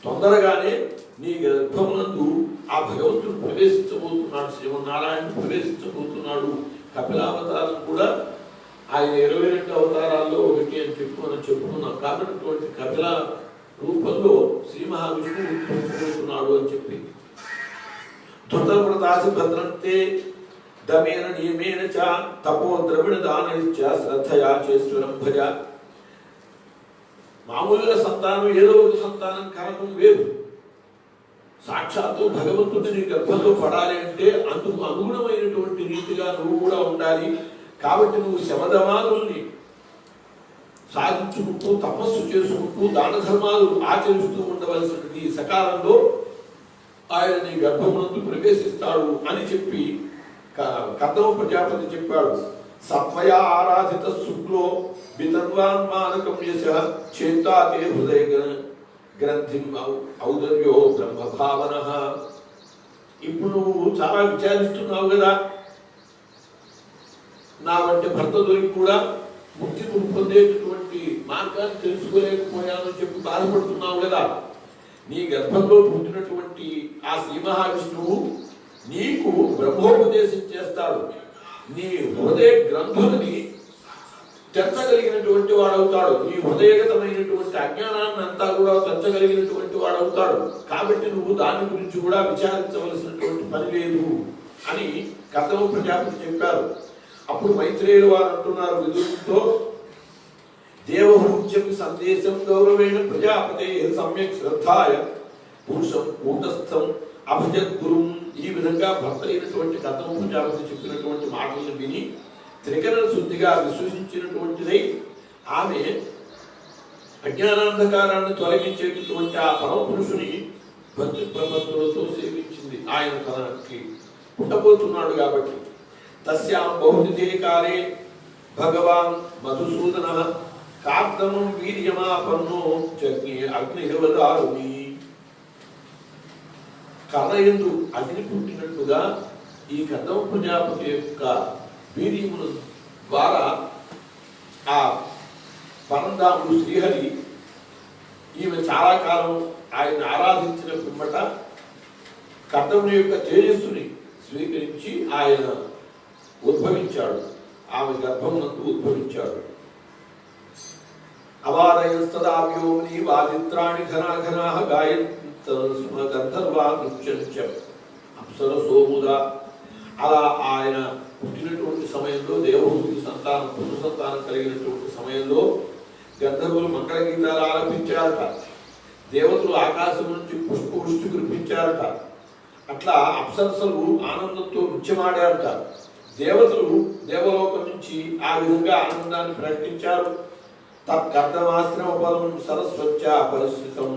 తొందరగానే నీ గర్భమునందు ఆ భగవంతుడు ప్రవేశించబోతున్నాడు, శ్రీమన్నారాయణుడు ప్రవేశించబోతున్నాడు. కపిలావతారం కూడా ఆయన 22 అవతారాల్లో ఒకటి అని మనం చెప్పుకున్నాం. కాబట్టి కపిల రూపంలో శ్రీ మహావిష్ణువు ఉద్భవించబోతున్నాడు అని చెప్పి. ధృతవ్రతాసి భద్రంతే దమేన నియమేన చ తపో ద్రవిణ దానైశ్చ శ్రద్ధయా చేశ్వరం భజ. మామూలుగా సంతానం ఏదో ఒక సంతానం కలగం వేరు. సాక్షాత్తు భగవంతుడి నీ గర్భంలో పడాలి అంటే అందుకు అనుగుణమైనటువంటి రీతిగా నువ్వు కూడా ఉండాలి. కాబట్టి నువ్వు శమధమాదుల్ని సాధించుకుంటూ తపస్సు చేసుకుంటూ దాన ధర్మాలు ఆచరిస్తూ ఉండవలసినది ఈ సకాలంలో ఆయన నీ గర్భమునందు ప్రవేశిస్తాడు అని చెప్పి కర్దమ ప్రజాపతి చెప్పాడు. సత్వయా ఆరాధిత శుక్లో వితర్వాన్ మానకం యశ చేతాతే హృదయ గ్రంథి ఔదర్యో బ్రహ్మ భావన. ఇప్పుడు నువ్వు చాలా విచారిస్తున్నావు కదా, నా వంటి భర్త దొరికి కూడా ముక్తి పొందేటటువంటి మార్గాన్ని తెలుసుకోలేకపోయాను చెప్పి బాధపడుతున్నావు కదా. నీ గర్భంలో పుట్టినటువంటి ఆ శ్రీ మహావిష్ణువు నీకు బ్రహ్మోపదేశం చేస్తాడు. నీ హృదయ గ్రంథులని తెచ్చగలిగినటువంటి వాడవుతాడు. నీ హృదయగతమైనటువంటి అజ్ఞానాన్ని అంతా కూడా తెచ్చగలిగినటువంటి వాడవుతాడు. కాబట్టి నువ్వు దాని గురించి కూడా విచారించవలసినటువంటి పని లేదు అని కర్దమ ప్రజాపతి చెప్పారు. అప్పుడు మైత్రేయులు వారు అంటున్నారు విదురుడితో, దేవహూత్యపి సందేశం గౌరవేణ ప్రజాపతే సమ్యక్ శ్రద్ధాయ పురుషం కూటస్థం అభజద్గురుం. ఈ విధంగా భర్త అయినటువంటి కర్దమ ప్రజాపతి చెప్పినటువంటి మాటలను విని త్రికరణ శుద్ధిగా విశ్వసించినటువంటిదై ఆమె అజ్ఞానాంధకారాన్ని తొలగించేటటువంటి ఆ పరమ పురుషుని భక్తి ప్రపత్తులతో సేవించింది. ఆయన తనకి పుట్టబోతున్నాడు కాబట్టి. తస్యాం బహునిధే కాలే భగవాన్ మధుసూదన కార్దమం వీర్యమాపన్నో చగ్ని అగ్నివదారుని. కర్రయందు అగ్ని పుట్టినట్టుగా ఈ కర్దమ ప్రజాపతి యొక్క వీర్యముల ద్వారా ఆ పరంధాముడు శ్రీహరి ఈమె చాలా కాలం ఆయన ఆరాధించిన పిమ్మట కర్దముని యొక్క తేజస్సుని స్వీకరించి ఆయన ఉద్భవించాడు. ఆమె గర్భమునందు ఉద్భవించాడు. అవారయస్తదా వ్యోమ్ని వాదిత్రాణి ఘనాఘనా గాయంత గంధర్వా నృత్యంచ అప్సరసోముదా. అలా ఆయన పుట్టినటువంటి సమయంలో దేవహూతికి సంతానం పురుష సంతానం కలిగినటువంటి సమయంలో గంధర్వులు మంగళ గీతాలు ఆలపించారట. దేవతలు ఆకాశం నుంచి పుష్పవృష్టి కురిపించారట. అట్లా అప్సరసలు ఆనందంతో నృత్యమాడారట. దేవతలు దేవలోకం నుంచి ఆ విధంగా ఆనందాన్ని ప్రకటించారు. తత్కర్దమాశ్రమ పదం సరస్వచ్చ పరిస్థితం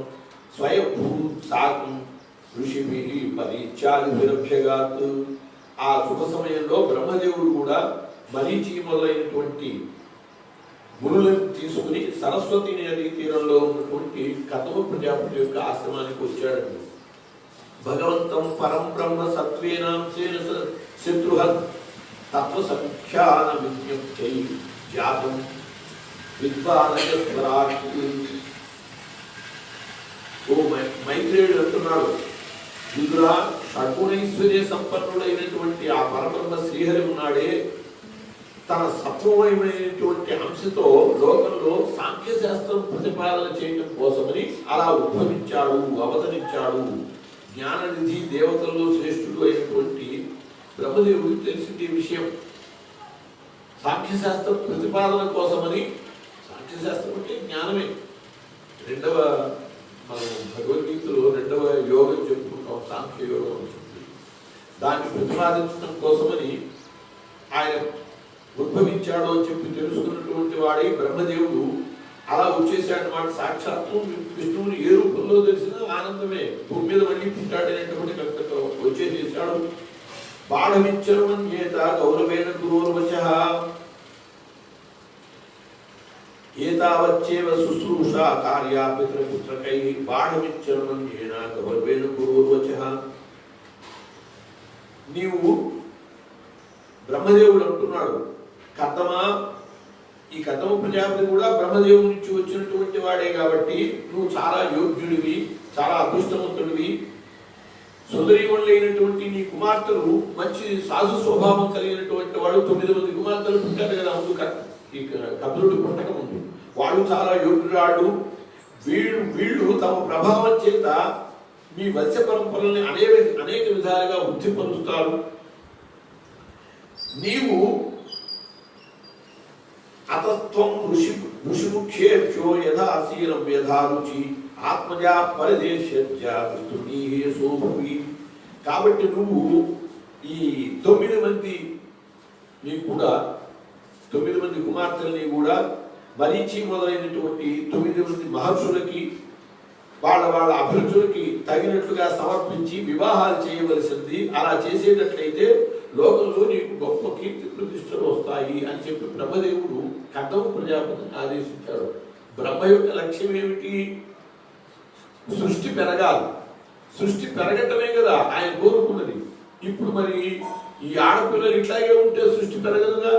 స్వయంభూ సాకం ఋషిభి పరిచాలిరభ్యగాత్. ఆ శుభ సమయంలో బ్రహ్మదేవుడు కూడా మరీచి మొదలైనటువంటి గురులను తీసుకుని సరస్వతి నదీ తీరంలో ఉన్నటువంటి కర్దమ ప్రజాపతి యొక్క ఆశ్రమానికి వచ్చాడండి. భగవంతం పరం బ్రహ్మ సత్వేనాంశేన శత్రుహన్ తత్వ సంఖ్యాన విజ్ఞప్తై జాతం విద్వానస్వరాట్. ఓ మైత్రేయుడు అంటున్నాడు, విదురా షడ్గుణైశ్వర్య సంపన్నుడైనటువంటి ఆ పరబ్రహ్మ శ్రీహరి ఉన్నాడే, తన సత్వమయమైనటువంటి అంశతో లోకంలో సాంఖ్యశాస్త్రం ప్రతిపాదన చేయడం కోసమని అలా ఉద్భవించాడు, అవతరించాడు. జ్ఞాననిధి దేవతల్లో శ్రేష్ఠుడు అయినటువంటి బ్రహ్మదేవుడికి తెలిసింది ఈ విషయం. సాంఖ్యశాస్త్ర ప్రతిపాదన కోసమని, సాంఖ్యశాస్త్రం అంటే జ్ఞానమే. రెండవ మనం భగవద్గీతలో రెండవ యోగం చెప్పుకుంటాం, సాంఖ్య యోగం అని చెప్పి. దాన్ని ప్రతిపాదించడం కోసమని ఆయన ఉద్భవించాడు అని చెప్పి తెలుసుకున్నటువంటి వాడే బ్రహ్మదేవుడు అలా వచ్చేసాడన్నమాట. సాక్షాత్తు విష్ణువుని ఏ రూపంలో తెలిసినా ఆనందమే. భూమి మీద మళ్ళీ పుట్టాడనేటువంటి వచ్చేసేసాడు. బాణమిచ్చరమన్యేత గౌరవేణ గురోర్వచ ఏతావచ్చేవ శుశ్రూష కార్యా పితృపుత్రకై బాణమిచ్చరమన్యేన గౌరవేణ గురోర్వచ. నీవు బ్రహ్మదేవుడు అంటున్నాడు, కర్దమా, ఈ కర్దమ ప్రజాపతి కూడా బ్రహ్మదేవుడి నుంచి వచ్చినటువంటి వాడే కాబట్టి నువ్వు చాలా యోగ్యుడివి, చాలా అదృష్టవంతుడివి. సుందరీమణులైనటువంటి నీ కుమార్తెలు మంచి సాధు స్వభావం కలిగినటువంటి వాడు. 9 మంది కుమార్తెలు పుట్టారు కదా ముందు, ఈ కపిలుడు పుట్టక ముందు. వాళ్ళు చాలా యోగ్యురాళ్ళు. వీళ్ళు తమ ప్రభావం చేత మీ వంశ పరంపరల్ని అనేక విధాలుగా వృద్ధిపరుస్తారు. నీవు అతత్వం ఋషిముఖ్యేభ్యో యథాశీలం యథారుచి ఆత్మజా పరదేశోభవి. కాబట్టి నువ్వు ఈ 9 మంది నీ కూడా 9 మంది కుమార్తెల్ని కూడా మరీచి మొదలైనటువంటి 9 మంది మహర్షులకి వాళ్ళ వాళ్ళ అభిరుచులకి తగినట్లుగా సమర్పించి వివాహాలు చేయవలసింది. అలా చేసేటట్లయితే లోకంలో నీకు గొప్ప కీర్తి ప్రతిష్టలు వస్తాయి అని చెప్పి బ్రహ్మదేవుడు కదమ ప్రజాపతిని ఆదేశించాడు. బ్రహ్మ యొక్క లక్ష్యం ఏమిటి? సృష్టి పెరగాలి. సృష్టి పెరగటమే కదా ఆయన కోరుకున్నది. ఇప్పుడు మరి ఈ ఆడపిల్లలు ఇట్లాగే ఉంటే సృష్టి పెరగదుగా.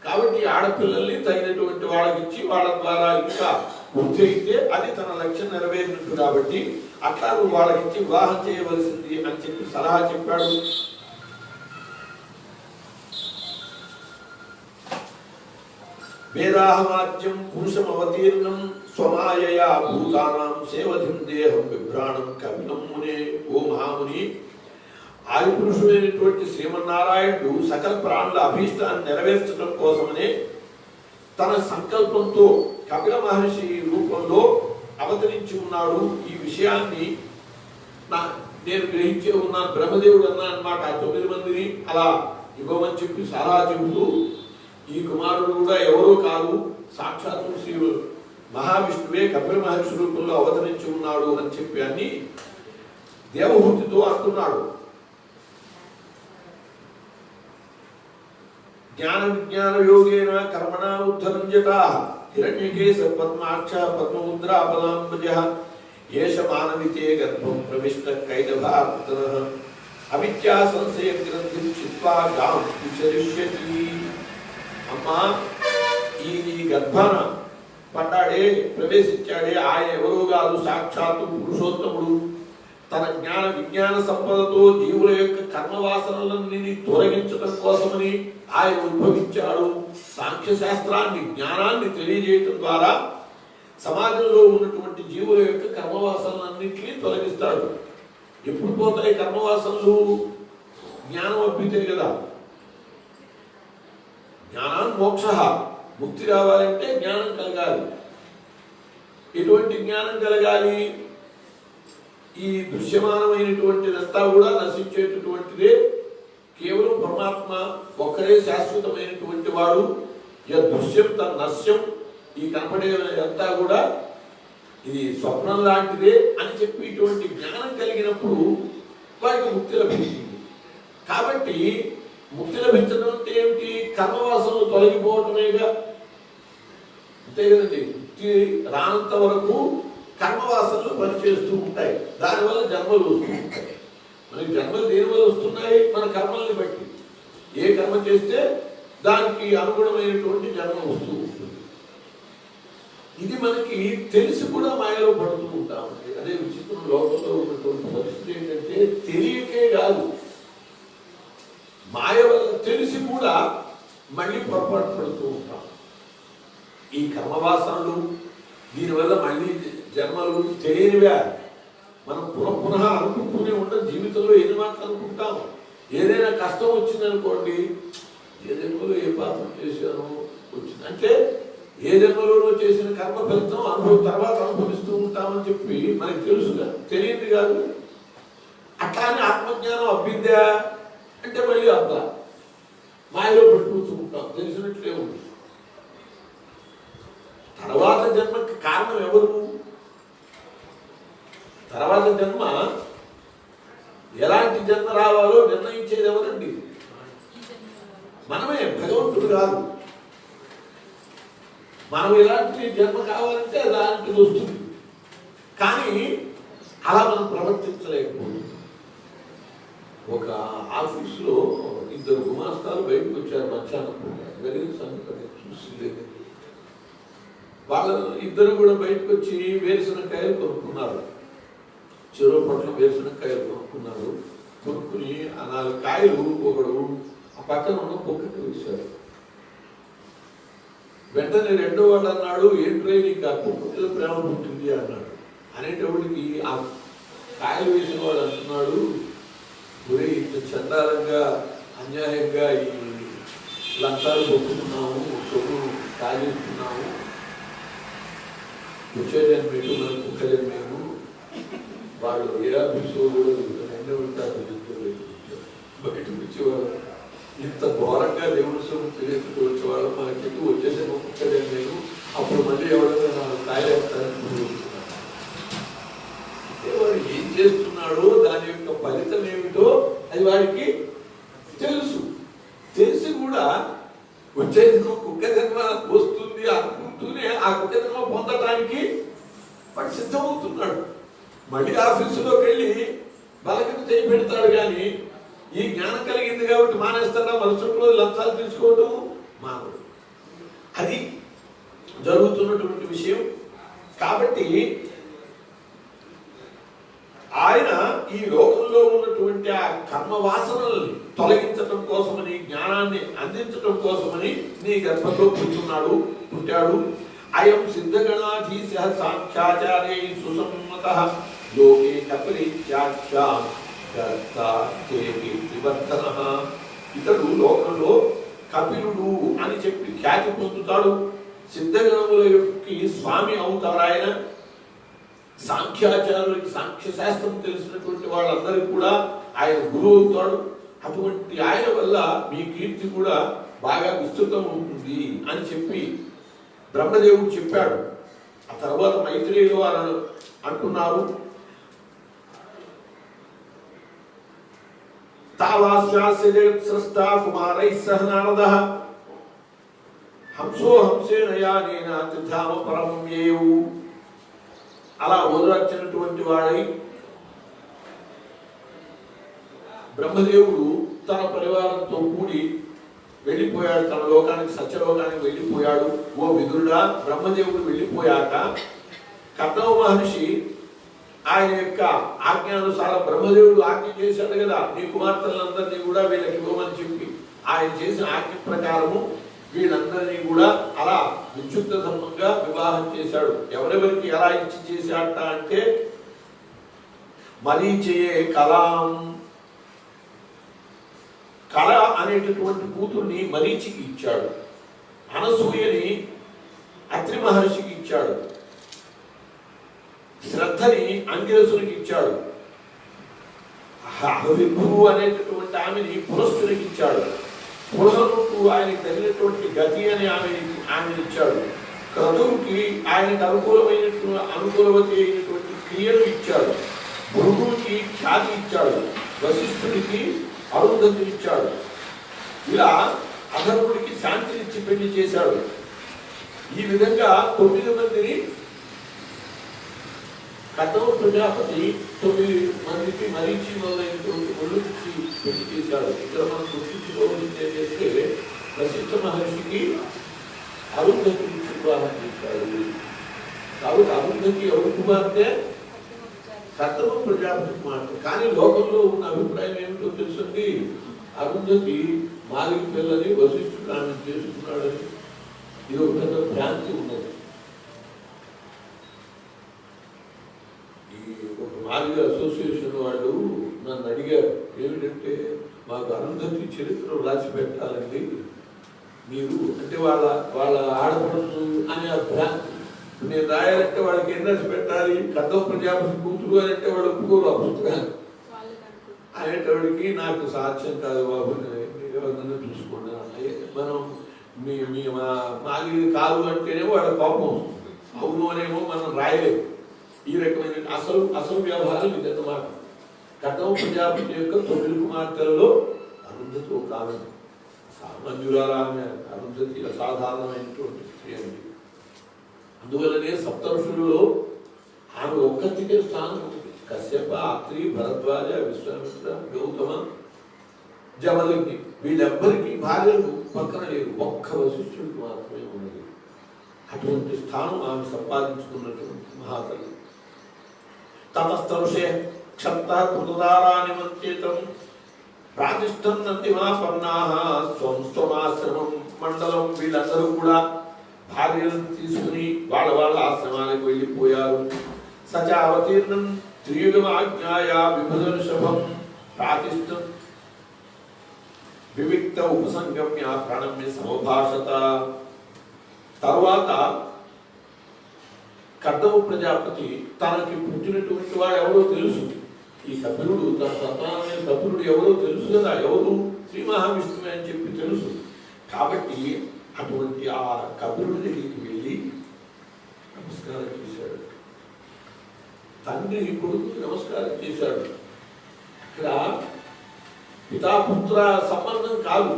కాబట్టి ఆడపిల్లల్ని తగినటువంటి వాళ్ళకి ఇచ్చి వాళ్ళ ద్వారా ఇంకా వృద్ధి అయితే అది తన లక్ష్యం నెరవేరినట్టు. కాబట్టి అట్లా నువ్వు వాళ్ళకి ఇచ్చి వివాహం చేయవలసింది అని చెప్పి సలహా చెప్పాడు. వేదాహవాచ్యం పురుషం అవతీర్ణం స్వమాయయా భూతానాం సేవధిం దేహం విభ్రాణం కవినం మునే. ఓ మహాముని, ఆది పురుషుడైనటువంటి శ్రీమన్నారాయణుడు సకల ప్రాణుల అభీష్టాన్ని నెరవేర్చడం కోసమనే తన సంకల్పంతో కపిల మహర్షి రూపంలో అవతరించి ఉన్నాడు. ఈ విషయాన్ని నేను గ్రహించే ఉన్నాను. బ్రహ్మదేవుడు అన్నా అన్నమాట. 9 మందిని అలా ఇవ్వమని చెప్పి సలహా చెబుతూ ఈ కుమారుడు కూడా ఎవరో కాదు, సాక్షాత్తు శ్రీ మహావిష్ణువే కపిల మహర్షి రూపంలో అవతరించి ఉన్నాడు అని చెప్పి అని దేవహూతితో అంటున్నాడు. జ్ఞాన విజ్ఞాన యోగేన కర్మణ ఉద్ధరంజట హిరణ్యకేశ పద్మాక్ష పద్మముద్రాపలాంబజ ఏష మానవితే గర్భం ప్రవిష్ట కైదభార్తనః అవిద్యా సంశయ గ్రంథిం చిత్వా గాం విచరిష్యతి. అమ్మా, ఈ గర్భాన పడ్డాడే, ప్రవేశించాడే, ఆయన ఎవరో కాదు, సాక్షాత్తు పురుషోత్తముడు. తన జ్ఞాన విజ్ఞాన సంపదతో జీవుల యొక్క కర్మవాసనలన్నీ తొలగించడం కోసమని ఆయన ఉద్భవించాడు. సాంఖ్య శాస్త్రాన్ని, జ్ఞానాన్ని తెలియజేయటం ద్వారా సమాజంలో ఉన్నటువంటి జీవుల యొక్క కర్మవాసనలన్నింటినీ తొలగిస్తాడు. ఎప్పుడు పోతాయి కర్మవాసనలు? జ్ఞానం అభ్యుతే కదా. జ్ఞానాన్ మోక్ష, ముక్తి రావాలంటే జ్ఞానం కలగాలి. ఎటువంటి జ్ఞానం కలగాలి? ఈ దృశ్యమానమైనటువంటిదంతా కూడా నశించేటటువంటిదే. కేవలం పరమాత్మ ఒక్కడే శాశ్వతమైనటువంటి వాడు. దృశ్యం తన నశ్యం, ఈ కనపడేదంతా కూడా ఇది స్వప్నం లాంటిదే అని చెప్పి ఇటువంటి జ్ఞానం కలిగినప్పుడు వారికి ముక్తి లభిస్తుంది. కాబట్టి ముక్తి లభించడం అంటే ఏమిటి? కర్మవాసనలు తొలగిపోవటమేగా. అంతే కదండి. ముక్తి రానంత వరకు కర్మవాసనలు పనిచేస్తూ ఉంటాయి. దానివల్ల జన్మలు వస్తూ ఉంటాయి. మనకి జన్మలు దేనివల్ల వస్తున్నాయి? మన కర్మల్ని బట్టి. ఏ కర్మ చేస్తే దానికి అనుగుణమైనటువంటి జన్మ వస్తూ ఉంటుంది. ఇది మనకి తెలిసి కూడా మాయలో పడుతూ ఉంటామండి. అదే విచిత్రం. లోకంలో ఉన్నటువంటి పరిస్థితి ఏంటంటే తెలియకే కాదు, మాయ వల్ల తెలిసి కూడా మళ్ళీ పొరపాటు పడుతూ ఉంటాం. ఈ కర్మవాసనలు దీనివల్ల మళ్ళీ జన్మలు తెలియనివే. మనం పునః అనుకుంటూనే ఉంటాం. జీవితంలో ఎన్ని మాటలు అనుకుంటాము. ఏదైనా కష్టం వచ్చిందనుకోండి, ఏ జన్మలో ఏ పాపం చేశానో వచ్చింది అంటే ఏ జన్మలోనో చేసిన కర్మ ఫలితం తర్వాత అనుభవిస్తూ ఉంటామని చెప్పి మనకి తెలుసుగా, తెలియదు కాదు. అట్లానే ఆత్మజ్ఞానం అభ్యుద్యా అంటే మళ్ళీ అబ్బ మాయలో పెట్టుకుంటూ ఉంటాం. తెలిసినట్లే ఉంది. తర్వాత జన్మకి కారణం ఎవరు? తర్వాత జన్మ ఎలాంటి జన్మ రావాలో నిర్ణయించేది ఎవరండి? మనమే, భగవంతుడు కాదు. మనం ఎలాంటి జన్మ కావాలంటే అలాంటిది వస్తుంది. కానీ అలా మనం ప్రవర్తించలేకపోతుంది. ఒక ఆఫీసులో 2 గుమాస్తాలు బయటకు వచ్చారు మధ్యాహ్నం. జరిగిన సంగతి చూసి వాళ్ళ 2 కూడా బయటకు వచ్చి వేరుశనక్కాయలు కొనుక్కున్నారు. చెరువు పట్ల వేరుశనక్కాయలు కొనుక్కున్నారు. కొనుక్కుని ఆ 4 కాయలు ఒకడు ఆ పక్కన ఉన్న పొక్కకి వేశాడు. వెంటనే రెండో వాడు అన్నాడు, ఏంట్రై నీకు ఆ పొక్క మీద ప్రేమ పుట్టింది అన్నాడు. అనేటప్పటికి ఆ కాయలు వేసిన వాడు అంటున్నాడు, ఒరే ఇంత చండాలంగా అన్యాయంగా ఈ లంచాలు కొట్టుకున్నాము, సొమ్ము కాజేస్తున్నాము, వచ్చేదని పెట్టు మనం కుక్కలేము మేము. వాళ్ళు ఏ ఆఫీసు కూడా రెండో ఉంటారు, బయటకు వచ్చేవాళ్ళు. ఇంత ఘోరంగా దేవుడి సొమ్ము తినేస్తూ వచ్చేవాళ్ళు. మనకి ఎక్కువ వచ్చేసేమో కుక్కలేము నేను. అప్పుడు మళ్ళీ ఎవరైనా నాకు కాయలేస్తారని వాడు ఏం చేస్తున్నాడో దాని యొక్క ఫలితం ఏమిటో అది వాడికి తెలుసు. తెలిసి కూడా వచ్చేది కుక్క జన్మ వస్తుంది అనుకుంటూనే ఆ కుక్క జన్మ పొందటానికి వాడు సిద్ధమవుతున్నాడు. మళ్ళీ ఆఫీసులోకి వెళ్ళి బలకం చేయి పెడతాడు. కానీ ఈ జ్ఞానం కలిగింది కాబట్టి మానేస్తాడా? మరుసటి రోజు లంచాలు తీసుకోవటం మానవుడు. అది జరుగుతున్నటువంటి విషయం. కాబట్టి ఆయన ఈ లోకంలో ఉన్నటువంటి ఆ కర్మ వాసనల్ని తొలగించటం కోసమని, జ్ఞానాన్ని అందించటం కోసమని నీ గర్భంలో పుట్టాడు. అయం సిద్ధగణాధీశ సాంఖ్యాచార్యై సుసమ్మతః లోకే కపరీత్యాఖ్యాం కర్తావర్ధనః. ఇతడు లోకంలో కపిలుడు అని చెప్పి ఖ్యాతి పొందుతాడు. సిద్ధగణములకి స్వామి అవుతాడు ఆయన. సాంఖ్యాచార్యులకి సాంఖ్య శాస్త్రం తెలిసినటువంటి వాళ్ళందరికీ కూడా ఆయన గురువు అవుతాడు. అటువంటి ఆయన వల్ల మీ కీర్తి కూడా బాగా విస్తృతం అవుతుంది అని చెప్పి బ్రహ్మదేవుడు చెప్పాడు. ఆ తర్వాత మైత్రేయులు వారు అంటున్నారు, తావాస్యాస్య జగత్స్రష్టా కుమారైః సహ నారదః హంసో హంసేన యానేన త్రిధామ పరమం యేయు. అలా ఓదార్చినటువంటి వాడై బ్రహ్మదేవుడు తన పరివారంతో కూడి వెళ్ళిపోయాడు. తన లోకానికి, సత్యలోకానికి వెళ్ళిపోయాడు. ఓ విదురుడా, బ్రహ్మదేవుడు వెళ్ళిపోయాక కర్ణవ మహర్షి ఆయన యొక్క ఆజ్ఞానుసారం బ్రహ్మదేవుడు ఆజ్ఞ చేశాడు కదా, నీ కుమార్తెలందరినీ కూడా వీళ్ళకి ఇవ్వమని చెప్పి ఆయన చేసిన ఆజ్ఞ ప్రకారము వీళ్ళందరినీ కూడా అలా విద్యుక్త ధర్మంగా వివాహం చేశాడు. ఎవరెవరికి ఎలా ఇచ్చి చేశాట అంటే, మరీచయే కళాం, కళ అనేటటువంటి కూతుర్ని మరీచికి ఇచ్చాడు. అనసూయని అత్రి మహర్షికి ఇచ్చాడు. శ్రద్ధని అంగిరసునికి ఇచ్చాడు. విభువు అనేటటువంటి ఆమెని పురస్తునికి ఇచ్చాడు. పురహనుకు ఆయనకి తగినటువంటి గతి అని ఆమెను ఇచ్చాడు. క్రతువుకి ఆయనకు అనుకూలవతి అయినటువంటి క్రియలు ఇచ్చాడు. భృగువుకి ఖ్యాతి ఇచ్చాడు. వశిష్ఠుడికి అరుంధతి ఇచ్చాడు. ఇలా అధర్వుడికి శాంతినిచ్చి పెళ్లి చేశాడు. ఈ విధంగా 9 మందిని కర్ణవ ప్రజాపతి 9 మందికి మరీచి మొదలైనటువంటి ఒళ్ళుకి పెళ్లి చేశాడు. ఇక్కడ మనం గుర్తించుకోవాల్సింది ఏంటంటే, వశిష్ఠ మహర్షికి అరుంధతిని వివాహం చేశాడు. కాబట్టి అరుంధతి ఎవరి కుమార్తె? కర్ణవ ప్రజాపతి కుమార్తె. కానీ లోకంలో ఉన్న అభిప్రాయం ఏమిటో తెలుసుంది, అరుంధతి మాలిక పిల్లని వశిష్ఠుడు ఆమె చేసుకున్నాడని. ఇది ఒక పెద్ద భ్రాంతి ఉన్నది. ఒక మాలిక అసోసియేషన్ వాళ్ళు నన్ను అడిగారు, ఏమిటంటే మాకు అరుంధతి చరిత్ర రాసి పెట్టాలండి మీరు, అంటే వాళ్ళ ఆడపడుచు అనే భ్రాంతి. నేను రాయాలంటే వాళ్ళకి ఏం రాసి పెట్టాలి? కర్ణవ ప్రజాపతి కూతురు అని అంటే వాళ్ళు ఒప్పుకోరు ఆ పుస్తకాన్ని అనేటవాడికి. నాకు సాధ్యం కాదు బాబు, మీరు ఎవరినైనా చూసుకోండి. మనం మీ మాది కాదు అంటేనే వాళ్ళ కోపం వస్తుంది, అవును అనేమో మనం రాయలేము. ఈ రకమైన అసలు వ్యవహారం ఇదన్నమాట. కర్ణవ ప్రజాపతి యొక్క 9 కుమార్తెలలో అరుంధతి ఒక ఆమె. సామాన్యురాలు ఆమె. అరుంధతి అసాధారణమైనటువంటి స్త్రీ అండి. అందువల్లనే సప్తఋషులలో ఆమె ఒక్కతికే స్థానం ఉంది. కశ్యప, అత్రి, భరద్వాజ, విశ్వామిత్ర, గౌతమ, జమదగ్ని వీళ్ళెవ్వరికి భార్యలు పక్కన లేరు. ఒక్క వశిష్ఠుడికి మాత్రమే ఉన్నది. అటువంటి స్థానం ఆమె సంపాదించుకున్నటువంటి మహాతల్లి. తతస్థరుషే క్షప్త కృతదారా నిమంత్రితం ప్రాతిష్టం నందిమాపన్నాః స్వం స్వమాశ్రమం మండలం. వీళ్ళందరూ కూడా భార్యలను తీసుకుని వాళ్ళ ఆశ్రమానికి వెళ్ళిపోయారు. సచావతీర్ణం త్రియుగమాజ్ఞాయ విభజన శుభం ప్రాతిష్టం వివిక్త ఉపసంగమ్య ప్రణమ్య సమభాషత. తర్వాత కర్దమ ప్రజాపతి తనకి పుట్టినటువంటి వాడు ఎవరో తెలుసు. ఈ కపిలుడు తన సంతానమైన కపిలుడు ఎవరో తెలుసు కదా, ఎవరు శ్రీ మహావిష్ణువే అని చెప్పి తెలుసు. కాబట్టి అటువంటి ఆ కపిలుడి దగ్గరికి వెళ్ళి నమస్కారం చేశాడు. తండ్రి కొడుకు నమస్కారం చేశాడు. ఇక్కడ పితాపుత్ర సంబంధం కాదు,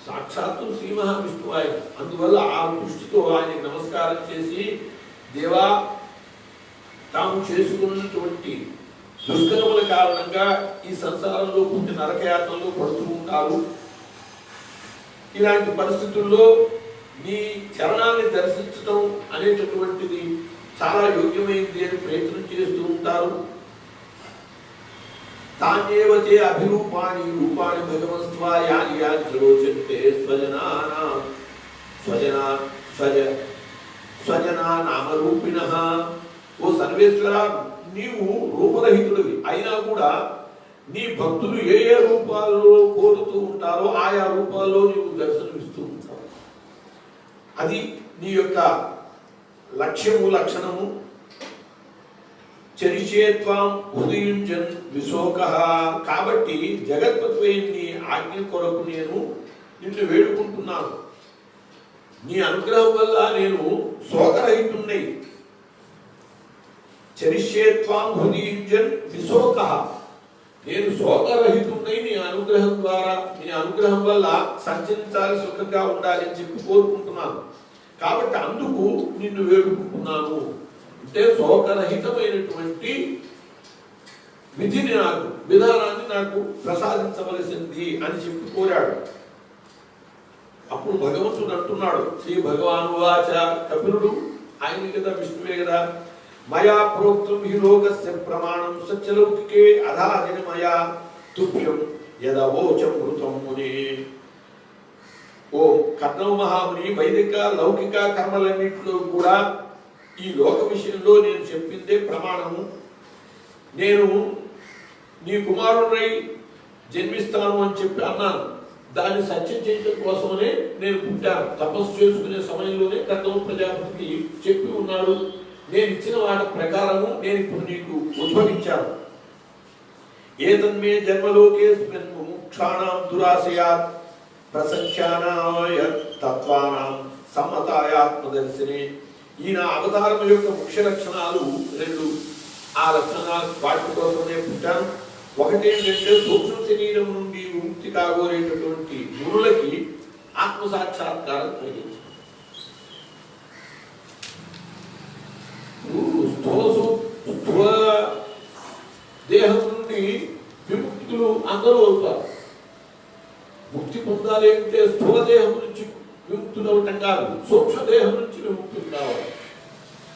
సాక్షాత్తు శ్రీ మహావిష్ణువు ఆయన. అందువల్ల ఆ దృష్టితో ఆయనకి నమస్కారం చేసి, దేవా, తాము చేసుకున్నటువంటి దుష్కర్మల కారణంగా ఈ సంసారంలో పుట్టి నరకయాత్రలో పడుతూ ఉంటారు. ఇలాంటి పరిస్థితుల్లో నీ చరణాన్ని దర్శించడం అనేటటువంటిది చాలా యోగ్యమైంది అని ప్రయత్నం చేస్తూ ఉంటారు. తాన్యేవతే అభిరూపాణి రూపాణి భగవన్స్వా యాని యాని త్రోచంతే స్వజనా నామరూపిణః. ఓ సర్వేశ్వర, నీవు రూపరహితుడివి అయినా కూడా నీ భక్తులు ఏ ఏ రూపాల్లో కోరుతూ ఉంటారో ఆయా రూపాల్లో నీవు దర్శనమిస్తూ ఉంటావు. అది నీ యొక్క లక్ష్యము, లక్షణము. చరిచేత్వాం ఉదయించన్ విశోకః. కాబట్టి జగత్పతిపై నీ ఆజ్ఞ కొరకు నేను నిన్ను వేడుకుంటున్నాను. నీ అనుగ్రహం వల్ల నేను శోకరహితున్నై. చరిచేత్వాం ఉదయించన్ విశోకః. నేను శోకరహితున్నై నీ అనుగ్రహం ద్వారా, నీ అనుగ్రహం వల్ల సంచరించాలి, సుఖంగా ఉండాలి అని చెప్పి కోరుకుంటున్నాను. కాబట్టి అందుకు నిన్ను వేడుకుంటున్నాను. అంటే శోకరహితమైనటువంటి విధిని నాకు, విధానాన్ని నాకు ప్రసాదించవలసింది అని చెప్పి కోరాడు. అప్పుడు భగవంతుడు అంటున్నాడు, శ్రీ భగవాను వాచ, కపిలుడు ఆయన కదా, విష్ణువే కదా, మయా ప్రోక్తం హి లోకస్య ప్రమాణం సత్యలౌకికే అధాదిన మయా తుభ్యం యదవోచం మృతం ముని. ఓ కర్ణవ మహాముని, వైదిక లౌకిక కర్మలన్నింటిలో కూడా ఈ లోక విషయంలో నేను చెప్పిందే ప్రమాణము. నేను నీ కుమారుడై జన్మిస్తాను అని చెప్పి అన్నాను. దాన్ని సత్యం చేయడం కోసమనే నేను పుట్టాను. తపస్సు చేసుకునే సమయంలోనే కర్దమ ప్రజాపతికి చెప్పి ఉన్నాడు. నేను ఇచ్చిన వాటి ప్రకారము నేను ఇప్పుడు నీకు ఉద్భవించాను. ఏతన్మే జన్మలోకేస్మిన్ ముముక్షాణాం దురాశయాత్ ప్రసఖ్యానాయ తత్వానాం సమ్మతాయాత్మదర్శినే. ఈయన అవతారం యొక్క ముఖ్య లక్షణాలు రెండు. ఆ లక్షణాలు వాటి కోసమే పుట్టాను. ఒకటి ఏంటంటే సూక్ష్మ శరీరం నుండి విముక్తి కాగోరేటటువంటి గురులకి ఆత్మసాక్షాత్కారం కలిగించారు. స్థూల దేహం నుండి విముక్తులు అందరూ అవుతారు. ముక్తి పొందాలి అంటే స్థూల దేహం నుంచి విముక్తులు అవటం కాదు, సూక్ష్మ దేహం నుంచి విముక్తులు కావాలి.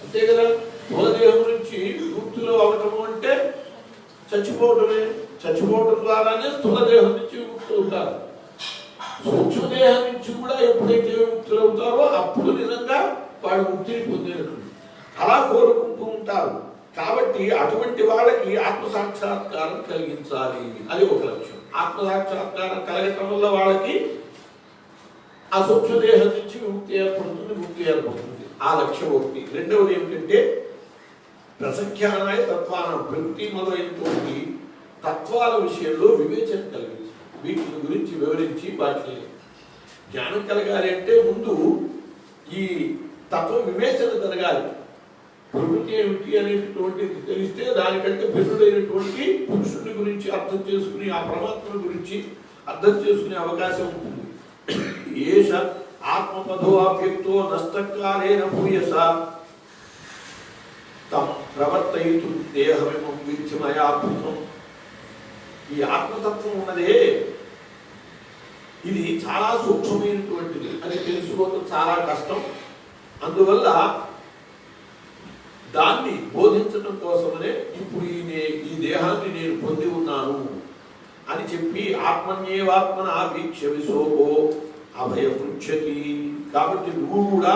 అంతే కదా. స్థూల దేహం నుంచి విముక్తులు అవటము అంటే చచ్చిపోవటమే. చచ్చిపోవటం ద్వారానే స్థూల దేహం నుంచి విముక్తులు అవుతారు. సూక్ష్మదేహం నుంచి కూడా ఎప్పుడైతే విముక్తులు అవుతారో అప్పుడు నిజంగా వాడు ముక్తిని పొందేటప్పుడు అలా కోరుకుంటూ ఉంటారు. కాబట్టి అటువంటి వాళ్ళకి ఆత్మసాక్షాత్కారం కలిగించాలి, అది ఒక లక్ష్యం. ఆత్మసాక్షాత్కారం కలగటం వల్ల వాళ్ళకి ఆ సూక్ష్మదేహం నుంచి విముక్తి ఏర్పడుతుంది, ముక్తి ఏర్పడుతుంది. ఆ లక్ష్యం ఒకటి. రెండవది ఏమిటంటే ప్రసఖ్యానాయ తత్వానం, ప్రకృతి మొదలైనటువంటి తత్వాల విషయంలో వివేచన కలిగించి వీటి గురించి వివరించి వాటిని జ్ఞానం కలగాలి అంటే ముందు ఈ తత్వ వివేచన జరగాలి. ప్రకృతి ఏమిటి అనేటటువంటిది తెలిస్తే దానికంటే భిన్నుడైనటువంటి పురుషుని గురించి అర్థం చేసుకుని, ఆ పరమాత్మ గురించి అర్థం చేసుకునే అవకాశం ఉంటుంది. ఏష ఆత్మపదో అవ్యక్తో నష్టకాలేన భూయస తం ప్రవర్తయితు దేహమిమం విద్యమయాత్మం. ఈ ఆత్మతత్వం ఉన్నదే, ఇది చాలా సూక్ష్మమైనటువంటిది అని తెలుసుకోవడం చాలా కష్టం. అందువల్ల దాన్ని బోధించడం కోసమనే ఇప్పుడు ఈ దేహాన్ని నేను పొంది ఉన్నాను అని చెప్పి ఆత్మన్యేవాత్మన వీక్ష విశోకో అభయపృచ్చతి. కాబట్టి నువ్వు కూడా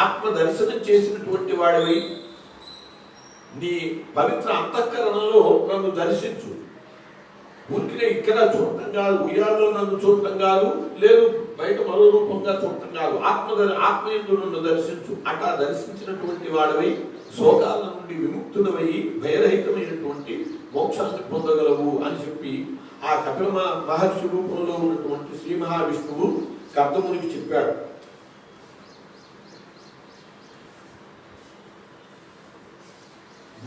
ఆత్మ దర్శనం చేసినటువంటి వాడివి, నీ పవిత్ర అంతఃకరణలో నన్ను దర్శించు. ఊరికే ఇక్కడ చూడటం కాదు, ఉయ్యాల్లో నన్ను చూడటం కాదు, లేదు బయట మరో రూపంగా చూడటం కాదు, ఆత్మయందును దర్శించు. అట్లా దర్శించినటువంటి వాడివై శోకాల నుండి విముక్తుడవై భయరహితమైనటువంటి మోక్షాన్ని పొందగలవు అని చెప్పి ఆ కపిల మహర్షి రూపంలో ఉన్నటువంటి శ్రీ మహావిష్ణువు కర్దమునికి చెప్పాడు.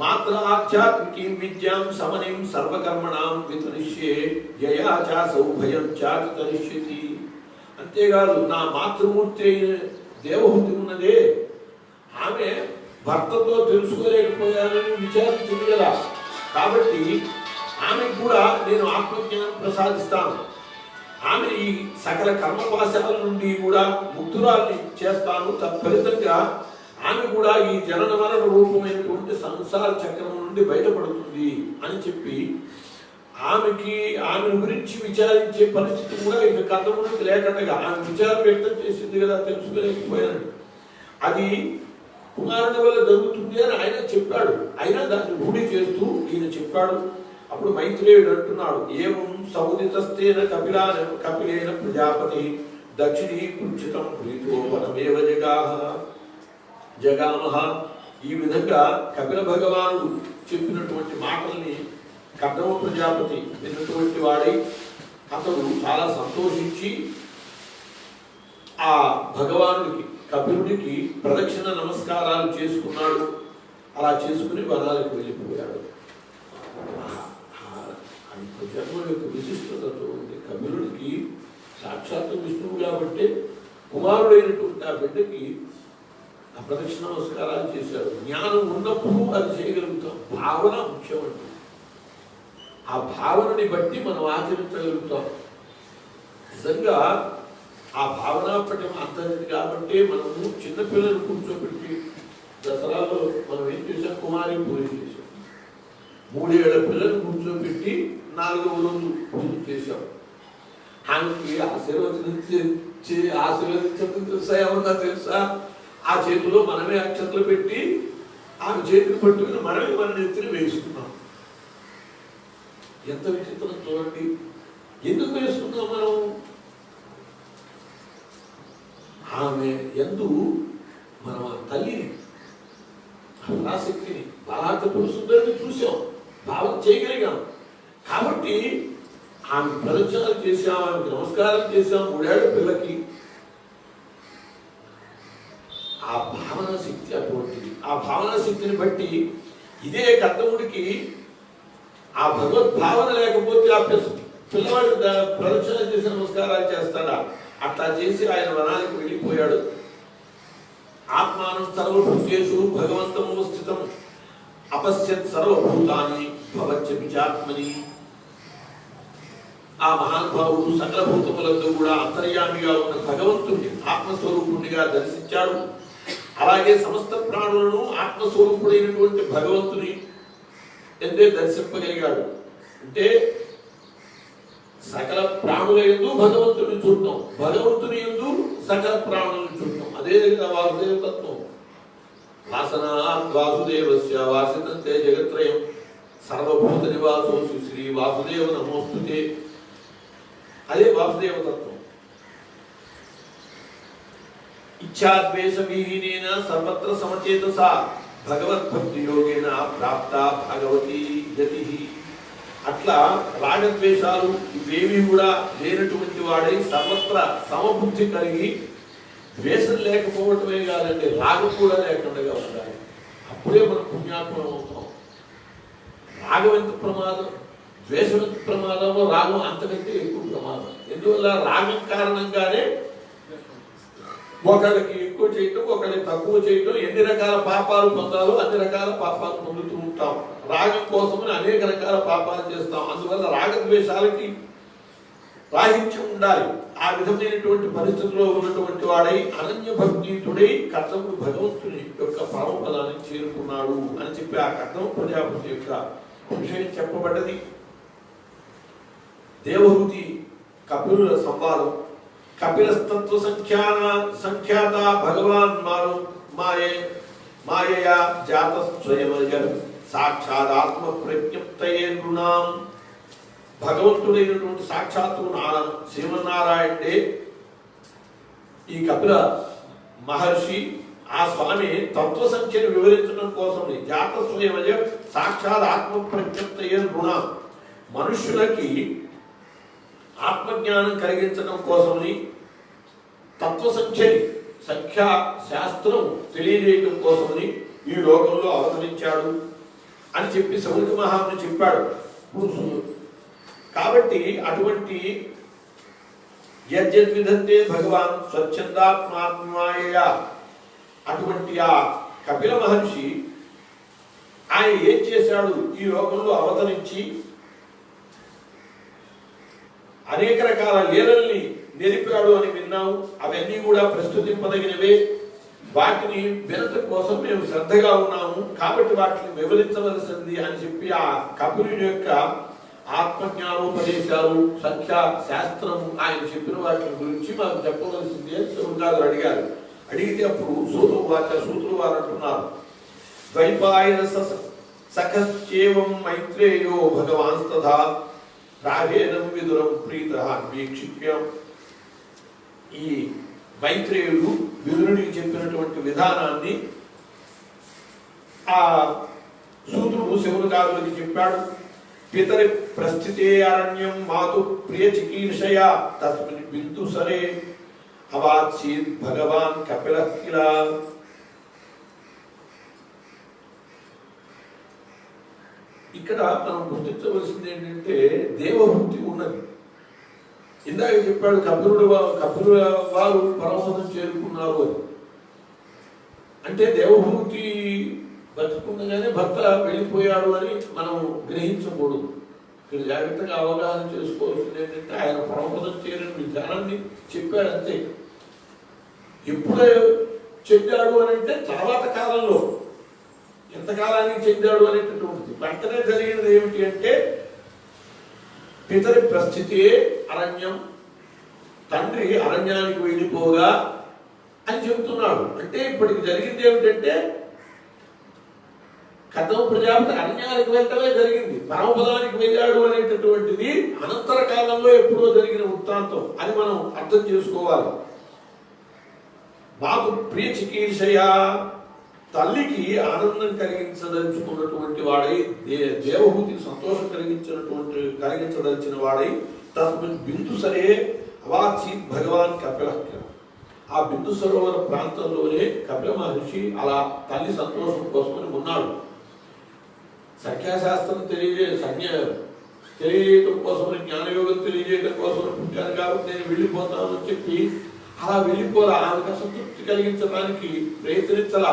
మాత్ర ఆధ్యాత్మికీం విద్యాం సమనిం సర్వకర్మణాం వితరిష్యే యయా చ సౌభయం చ తరిష్యతి. అంతేకాదు, నా మాతృమూర్తి అయిన దేవహూతి ఉన్నదే, ఆమె భర్తతో తెలుసుకోలేకపోయానని విచారించింది కదా, కాబట్టి ఆమెకు కూడా నేను ఆత్మజ్ఞానం ప్రసాదిస్తాను. ఆమె ఈ సకల కర్మపాశాల నుండి కూడా ముక్తురాల్ని చేస్తాను. తత్ఫలితంగా ఆమె కూడా ఈ జనన మరణ రూపమైనటువంటి సంసార చక్రం నుండి బయటపడుతుంది అని చెప్పి ఆమె గురించి విచారించే పరిస్థితి కూడా ఇక కర్దమునికి లేకుండా ఆమె విచారం వ్యక్తం చేసింది కదా, తెలుసుకోలేకపోయాను. అది కుమారుని వల్ల జరుగుతుంది అని ఆయన చెప్పాడు. అయినా దాన్ని రూఢి చేస్తూ ఈయన చెప్పాడు. అప్పుడు మైత్రేయుడు అంటున్నాడు, ఏం సముదితస్తేన కపిలేన ప్రజాపతి దక్షిణీ కృచితం ప్రీతో వనమేవ జగామహ. ఈ విధంగా కపిల భగవానుడు చెప్పినటువంటి మాటల్ని కర్దమ ప్రజాపతి విన్నటువంటి వాడై అతడు చాలా సంతోషించి ఆ భగవానుడికి కపిలుడికి ప్రదక్షిణ నమస్కారాలు చేసుకున్నాడు. అలా చేసుకుని వనాలకు వెళ్ళిపోయాడు. జన్మ యొక్క విశిష్టతతో ఉంది. కపిలుడికి సాక్షాత్తు విష్ణువు కాబట్టి కుమారుడైనటువంటి ఆ బిడ్డకి ఆ ప్రదక్షిణ నమస్కారాలు చేశాడు. జ్ఞానం ఉన్నప్పుడు అది చేయగలుగుతాం. భావన ముఖ్యమండి. ఆ భావనని బట్టి మనం ఆచరించగలుగుతాం. నిజంగా ఆ భావన పట్ల అంతది కాబట్టి మనము చిన్నపిల్లలు కూర్చోబెట్టి దసరాలో మనం ఏం చేసాం, కుమారి పూజ చేసాం. 3 ఏళ్ల పిల్లలు కూర్చోబెట్టి 4వ రోజు పూజ చేశాం. ఆమెకి ఆశీర్వదించడం తెలుసా, ఏమన్నా తెలుసా? ఆ చేతిలో మనమే అక్షతలు పెట్టి ఆమె చేతిని పట్టుకుని మనమే మన నెత్తిని వేసుకున్నాం. ఎంత విచిత్రం చూడండి. ఎందుకు వేసుకున్నాం మనం? ఆమె ఎందు మనం ఆ తల్లిని, పరాశక్తిని, బాలాత్మ సుందరిని చూసాం, భావన చేయగలిగాం. కాబట్టి ఆమె ప్రదక్షిణలు చేసాం, ఆమెకు నమస్కారం చేసాం. 3 ఏళ్ల పిల్లకి ఆ భావన శక్తి అటువంటిది. ఆ భావన శక్తిని బట్టి ఇదే కర్దముడికి ఆ భగవద్భావన లేకపోతే ఆ పిల్లవాడు ప్రదక్షిణ చేసి నమస్కారాలు చేస్తాడా? అట్లా చేసి ఆయన వనానికి వెళ్ళిపోయాడు. ఆత్మానం సర్వభూతేషు భగవంతము స్థితం అపశ్యత్ సర్వభూతాన్ని భవత్య విచాత్మని. ఆ మహానుభావుడు సకల భూతములతో కూడా అంతర్యామిగా ఉన్న భగవంతుడిని ఆత్మస్వరూపుడిగా దర్శించాడు. అలాగే సమస్త ప్రాణులను ఆత్మస్వరూపుడైనటువంటి భగవంతుని ఎందే దర్శింపగలిగాడు. అంటే సకల ప్రాణుల యందు భగవంతుని చూడటం, భగవంతుని యందు సకల ప్రాణులను చూడటం. అదే విధంగా వాసుదేవ తత్వం. వాసనా వాసుదేవస్య వాసితంతే జగత్రయం సర్వభూత నివాసోసి శ్రీ వాసుదేవ నమోస్తుతే. అదే వాసుదేవ తత్వం. ఇచ్ఛాద్వేష విహీనేన సర్వత్ర సమచేతసా భగవద్భక్తి యోగేన ప్రాప్త భగవతి గతి. అట్లా రాగద్వేషాలు ఇవేమీ కూడా లేనటువంటి వాడై సర్వత్ర సమబుద్ధి కలిగి, ద్వేషం లేకపోవటమే కాదండి, రాగం కూడా లేకుండా ఉండాలి. అప్పుడే మనం పుణ్యాత్మం అవుతాం. రాగం ఎంత ప్రమాదం, ద్వేషం ఎంత ప్రమాదమో రాగం అంతకంటే ఎక్కువ ప్రమాదం. ఎందువల్ల రాగం కారణంగానే ఒకళ్ళకి ఎక్కువ చేయటం, ఒకళ్ళకి తక్కువ చేయటం, ఎన్ని రకాల పాపాలు పొందాలో అన్ని రకాల పాపాలు పొందుతూ ఉంటాం. రాగం కోసమని అనేక రకాల పాపాలు చేస్తాం. అందువల్ల రాగద్వేషాలకి రాహిత్యం ఉండాలి. ఆ విధమైనటువంటి పరిస్థితిలో ఉన్నటువంటి వాడై అనన్య భక్తియుడై కర్దముడు భగవంతుని యొక్క పరమపదానికి చేరుకున్నాడు అని చెప్పి ఆ కర్దమ ప్రజాపతి యొక్క విషయం చెప్పబడ్డది. దేవహూతి కపిలుల సంవాదం. కపిలస్తత్వ సంఖ్యాత భగవాన్ మాయయా జాత స్వయం సాక్షాదాత్మ ప్రజ్ఞప్తయే నృణాం భగవంతుడైనటువంటి సాక్షాత్తు శ్రీమన్నారాయణుడే ఈ కపిల మహర్షి. ఆ స్వామి తత్వ సంఖ్యను వివరించడం కోసం జాత స్వయమజ సాక్షాత్ ఆత్మ ప్రత్యక్తయ రుణ మనుష్యులకి ఆత్మజ్ఞానం కలిగించడం కోసమని తత్వ సంఖ్యా శాస్త్రం తెలియజేయడం కోసమని ఈ లోకంలో అవతరించాడు అని చెప్పి సౌనిక మహాముని చెప్పాడు. కాబట్టి అటువంటి యద్యద్విధంతే భగవాన్ స్వచ్ఛందాత్మాత్మాయ అటువంటి ఆ కపిల మహర్షి ఆయన ఏం చేశాడు? ఈ లోకంలో అవతరించి అనేక రకాల లీలల్ని నేర్పాడు అని విన్నాము. అవన్నీ కూడా ప్రస్తుతింపదగినవే. వాటిని వినటం కోసం మేము శ్రద్ధగా ఉన్నాము, కాబట్టి వాటిని వివరించవలసింది అని చెప్పి ఆ కపిలుని యొక్క ఆత్మజ్ఞానోపదేశాలు సంఖ్యా శాస్త్రము ఆయన చెప్పిన వాటి గురించి మాకు చెప్పవలసింది అని శివగారు అడిగారు. అడిగితే అప్పుడు సూతులు వారు అంటున్నారు, ద్వైపాయన సఖశ్చేవం మైత్రేయో భగవాన్స్తథా రాఘేనం విదురం ప్రీతః వీక్షిప్యం. ఈ మైత్రేయుడు విదురుడికి చెప్పినటువంటి విధానాన్ని ఆ సూతుడు శివునిగారులకి చెప్పాడు. పితరి ప్రస్థితే అరణ్యం మాతు ప్రియ చికీర్షయ తస్మిన్ బిందు సరే అవాత్సీత్ భగవాన్ కపిలః కిల. ఇక్కడ మనం గుర్తించవలసింది ఏంటంటే దేవభక్తి ఉన్నది. ఇందాక చెప్పాడు కపిలుడు వారు పరమపదం చేరుకున్నారు అని. అంటే దేవభూతి బతుకుండగానే భర్త వెళ్ళిపోయాడు అని మనం గ్రహించకూడదు. ఇక్కడ జాగ్రత్తగా అవగాహన చేసుకోవాల్సింది ఏంటంటే ఆయన పరమపదం చేరిన విధానాన్ని చెప్పాడు అంతే. ఎప్పుడు చెందాడు అని అంటే తర్వాత కాలంలో ఎంతకాలానికి చెందాడు అనేటటువంటిది. వెంటనే జరిగినది ఏమిటి అంటే పితరి ప్రస్థితే అరణ్యం, తండ్రి అరణ్యానికి వెళ్ళిపోగా అని చెబుతున్నాడు. అంటే ఇప్పటికి జరిగింది ఏమిటంటే కథమ ప్రజాపతి అరణ్యానికి వెళ్ళటమే జరిగింది. పరమపదానికి వెళ్ళాడు అనేటటువంటిది అనంతర కాలంలో ఎప్పుడో జరిగిన వృత్తాంతం అని మనం అర్థం చేసుకోవాలి. మాకు ప్రియ చికీర్షయ, తల్లికి ఆనందం కలిగించదలుచుకున్నటువంటి వాడై, దేవహూతికి సంతోషం కలిగించదలిచిన వాడై తస్మిన్ బిందు సరే అవాచీత్ భగవాన్ కపిలః. ఆ బిందు సరోవర ప్రాంతంలోనే కపిల మహర్షి అలా తల్లి సంతోషం కోసమని ఉన్నాడు. సంఖ్యాశాస్త్రం తెలియజేయడం కోసమని, జ్ఞానయోగం తెలియజేయడం కోసం పుట్టాను కాబట్టి నేను వెళ్ళిపోతాను అని చెప్పి అలా వెళ్ళిపోలా. ఆమెకు అసంతృప్తి కలిగించడానికి ప్రయత్నించలా.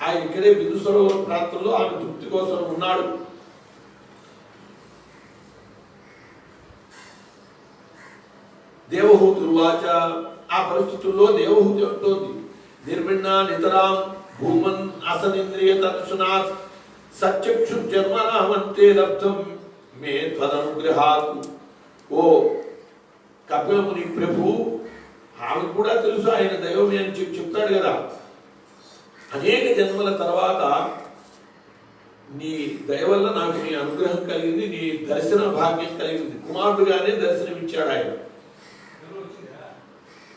ఆయన ఇక్కడే బిందు సరోవర ప్రాంతంలో ఆమె తృప్తి కోసం ఉన్నాడు. దేవహూతి వాచ, ఆ పరిస్థితుల్లో దేవహూతి అంటోంది, నిర్మిణా నితరాం భూమన్ అసనింద్రియ దర్శనాత్ సచక్షు జన్మనామంతే లబ్ధం మే త్వదనుగ్రహాత్. ఓ కపిలముని ప్రభు, ఆమె కూడా తెలుసు ఆయన దైవమే అని చెప్తాడు కదా. అనేక జన్మల తర్వాత నీ దయ వల్ల నాకు నీ అనుగ్రహం కలిగింది, నీ దర్శన భాగ్యం కలిగింది. కుమారుడుగానే దర్శనమిచ్చాడు ఆయన.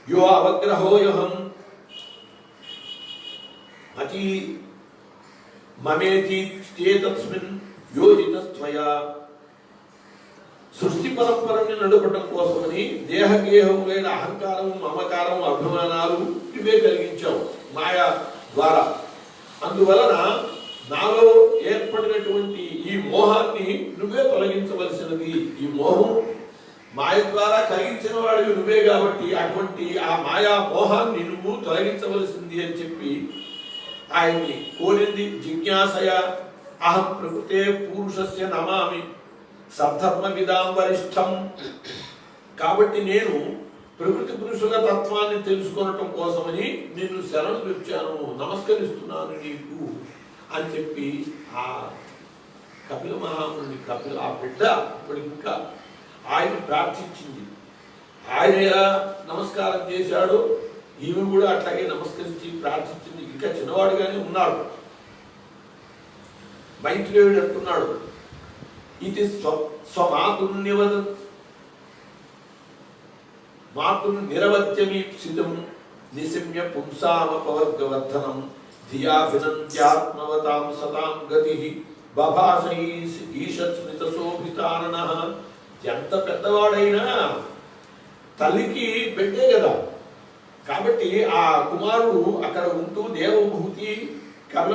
యో అవగ్రహోయహం అతి మమేతి తస్మిన్ యోజితస్త్వయా. సృష్టి పరంపరని నడపడం కోసమని దేహగేహములైన అహంకారం, మమకారం, అభిమానాలు ఇవే కలిగించావు మాయా ద్వారా. అందువలన నాలో ఏర్పడినటువంటి ఈ మోహాన్ని నువ్వే తొలగించవలసినది. ఈ మోహం మాయ ద్వారా కలిగించిన వాడివి నువ్వే కాబట్టి అటువంటి ఆ మాయా మోహాన్ని నువ్వు తొలగించవలసింది అని చెప్పి ఆయన్ని కోరింది. జిజ్ఞాసయ అహం ప్రకృతే పురుషస్య నమామి సద్ధర్మ విదాం వరిష్టం. కాబట్టి నేను ప్రకృతి పురుషుల తత్వాన్ని తెలుసుకోవటం కోసమని నిన్ను శరణు వచ్చాను, నమస్కరిస్తున్నాను నీకు అని చెప్పి ఆ కపిల మహాముని ఆ బిడ్డ ఇప్పుడు ఇంకా ఆయన ప్రార్థించింది. ఆయన ఎలా నమస్కారం చేశాడో ఈమె కూడా అట్లాగే నమస్కరించి ప్రార్థించింది. ఇంకా చిన్నవాడుగానే ఉన్నాడు. మైత్రేయుడు అంటున్నాడు, ఇది స్వమాతుర్నివదత్ మాతుర్నిరవత్యమీప్సితం నిశమ్య పుంసామపవర్గవర్ధనం ధియాభినంత్యాత్మవతాం సతాం గతిః బభాస ఈషత్ స్మితశోభితాననః. ఎంత పెద్దవాడైనా తల్లికి బిడ్డే కదా. కాబట్టి ఆ కుమారుడు అక్కడ ఉంటూ దేవభూతి కర్ణ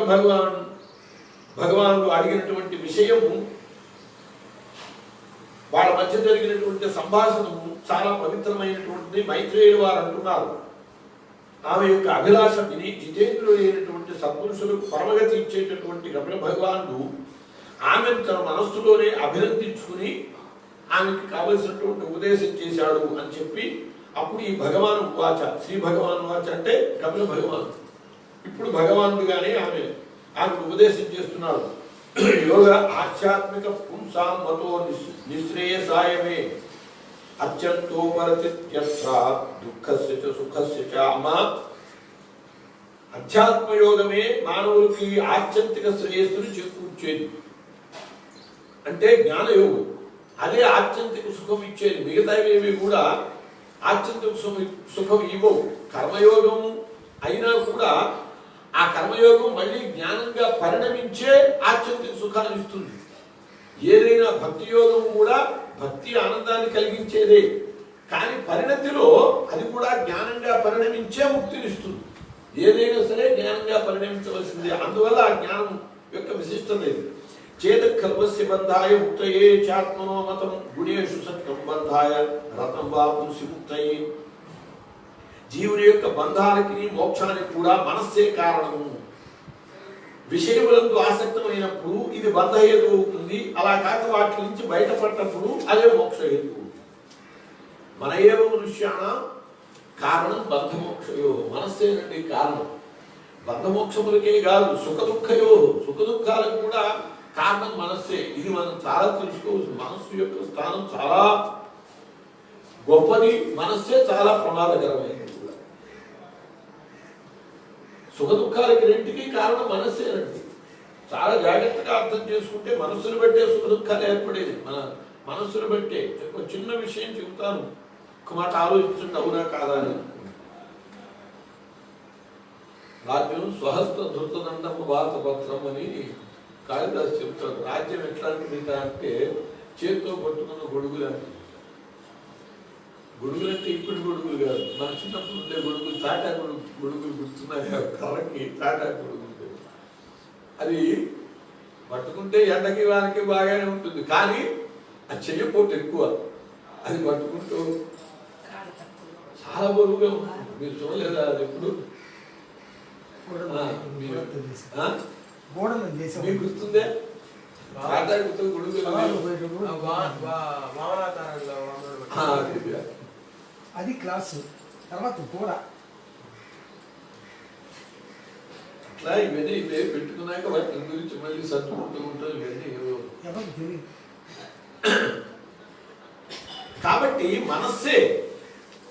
భగవానుడు అడిగినటువంటి విషయము, వాళ్ళ మధ్య జరిగినటువంటి సంభాషణము చాలా పవిత్రమైనటువంటిది. మైత్రేయులు వారు అంటున్నారు, ఆమె యొక్క అభిలాష విని జితేంద్రుడు అయినటువంటి సత్పురుషులకు పరమగతి ఇచ్చేటటువంటి రమణ భగవానుడు ఆమెను తన మనస్సులోనే అభినందించుకుని ఆమెకి కావలసినటువంటి ఉపదేశం చేశాడు అని చెప్పి, అప్పుడు ఈ భగవాను వాచ, శ్రీ భగవాన్ వాచ అంటే కపిల భగవాన్ ఇప్పుడు భగవానుడిగానే ఆమెకు ఉపదేశం చేస్తున్నాడు. యోగ ఆధ్యాత్మిక పుంసాం మతో నిశ్రేయసాయమే అత్యంతోపరతిత్యత్ర దుఃఖస్య చ సుఖస్య చ. అమ్మా, అధ్యాత్మ యోగమే మానవులకి ఆత్యంతిక శ్రేయస్సును చేకూర్చేది. అంటే జ్ఞానయోగం అదే ఆత్యంతిక సుఖం ఇచ్చేది. మిగతావేవి కూడా ఆత్యంతిక సుఖం ఇవ్వవు. కర్మయోగం అయినా కూడా ఆ కర్మయోగం మళ్ళీ జ్ఞానంగా పరిణమించే ఆత్యంతిక సుఖాన్ని ఇస్తుంది. ఏదైనా భక్తి యోగం కూడా భక్తి ఆనందాన్ని కలిగించేదే, కానీ పరిణతిలో అది కూడా జ్ఞానంగా పరిణమించే ముక్తినిస్తుంది. ఏదైనా సరే జ్ఞానంగా పరిణమించవలసిందే. అందువల్ల ఆ జ్ఞానం యొక్క విశిష్టత ఇది. చేతకల్పస్య బంధాయ ముక్తయే చాత్మనో మతం గుణేషు సత్యం బంధాయ రతం వా పుంసి ముక్తయే. జీవుని యొక్క బంధానికి మోక్షానికి కూడా మనస్సే కారణము. విషయములందు ఆసక్తమైనప్పుడు ఇది బంధహేతు అవుతుంది. అలా కాక వాటి నుంచి బయటపడినప్పుడు అదే మోక్షహేతు. మన ఏవ మనుష్యాణ కారణం బంధమోక్షయో. మనస్సేనండి కారణం. బంధమోక్షములకే కాదు, సుఖ దుఃఖయో, సుఖ దుఃఖాలకు కూడా కారణం మనస్సే. ఇది మనం చాలా తెలుసుకోవచ్చు. మనస్సు యొక్క స్థానం చాలా గొప్పది. మనస్సే చాలా ప్రమాదకరమైనది కూడా. సుఖ దుఃఖాలకి రెంటికి కారణం మనస్సేనండి. చాలా జాగ్రత్తగా అర్థం చేసుకుంటే మనస్సును బట్టే సుఖ దుఃఖాలు ఏర్పడేది. మన మనస్సును బట్టే. ఒక చిన్న విషయం చెబుతాను, ఒక మాట ఆలోచించండి, అవునా కాదా అని. రాజ్యం స్వహస్త ధృతదండము వార్తపత్రం అని కాళిదాసు చెప్తాడు. రాజ్యం ఎట్లాంటిది అంటే చేతితో పట్టుకున్న గొడుగులాంటి. గొడుగులంటే ఇప్పుడు గొడుగులు కాదు, మన చిన్నప్పుడు ఉండే గొడుగులు, తాటా గొడుగులు గుర్తున్నాయి. కర్రకి తాటా గొడుగులు. అది పట్టుకుంటే ఎండకి వారికి బాగానే ఉంటుంది, కానీ అది చెయ్యపోతే ఎక్కువ. అది పట్టుకుంటూ చాలా బరువుగా ఉంటుంది. మీరు చూడలేదా అది ఎప్పుడు? మీకు గుర్తుందే? అది క్లాసు తర్వాత గోడ అట్లా ఇవన్నీ ఇవే పెట్టుకున్నాక వాటి గురించి మళ్ళీ సర్దుకుంటూ ఉంటాం. ఇవన్నీ ఎవరికి తెలియదు. కాబట్టి మనస్సే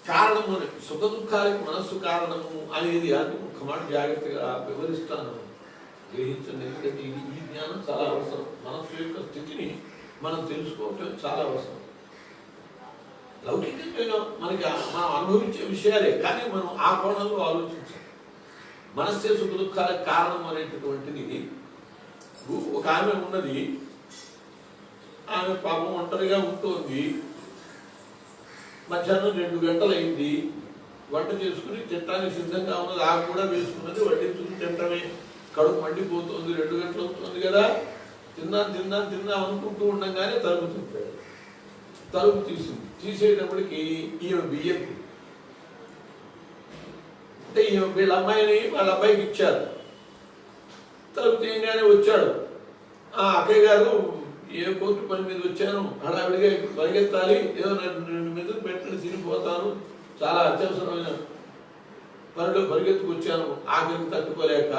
కారణము, సుఖ దుఃఖాలకు మనస్సు కారణము అనేది అది ఒక మాట జాగ్రత్తగా వివరిస్తాను, గ్రహించండి. ఎందుకంటే ఈ జ్ఞానం చాలా అవసరం. మనస్సు యొక్క స్థితిని మనం తెలుసుకోవటం చాలా అవసరం. లౌకికంగా మనకి మనం అనుభవించే విషయాలే, కానీ మనం ఆ కోణంలో ఆలోచించాలి. మనస్సే సుఖ దుఃఖాలకు కారణం అనేటటువంటిది. ఒక ఆమె ఉన్నది, ఆమె పాపం ఒంటరిగా ఉంటుంది. మధ్యాహ్నం 2 గంటలు అయింది. వంట చేసుకుని తినడానికి సిద్ధంగా ఉన్నది. ఆమె కూడా వేసుకున్నది, వడ్డించుకుని తింటమే. కడుపు మండిపోతుంది. 2 గంటలు అవుతుంది కదా. తిందాం అనుకుంటూ ఉండగానే తలుపు తిప్పాడు. తలుపు తీసేటప్పటికి ఈమె బియ్యం, అంటే ఈమె వీళ్ళ అమ్మాయిని వాళ్ళ అబ్బాయికి ఇచ్చారు. తలుపు తీయగానే వచ్చాడు. అక్కయ్య గారు, ఏ కోర్టు పని మీద వచ్చాను, హడావిడిగా పరిగెత్తాలి, ఏదో 2 మెతులు పెట్టండి తిరిగిపోతాను, చాలా అత్యవసరమైన పనిలో పరిగెత్తుకొచ్చాను, ఆఖరికి తట్టుకోలేక.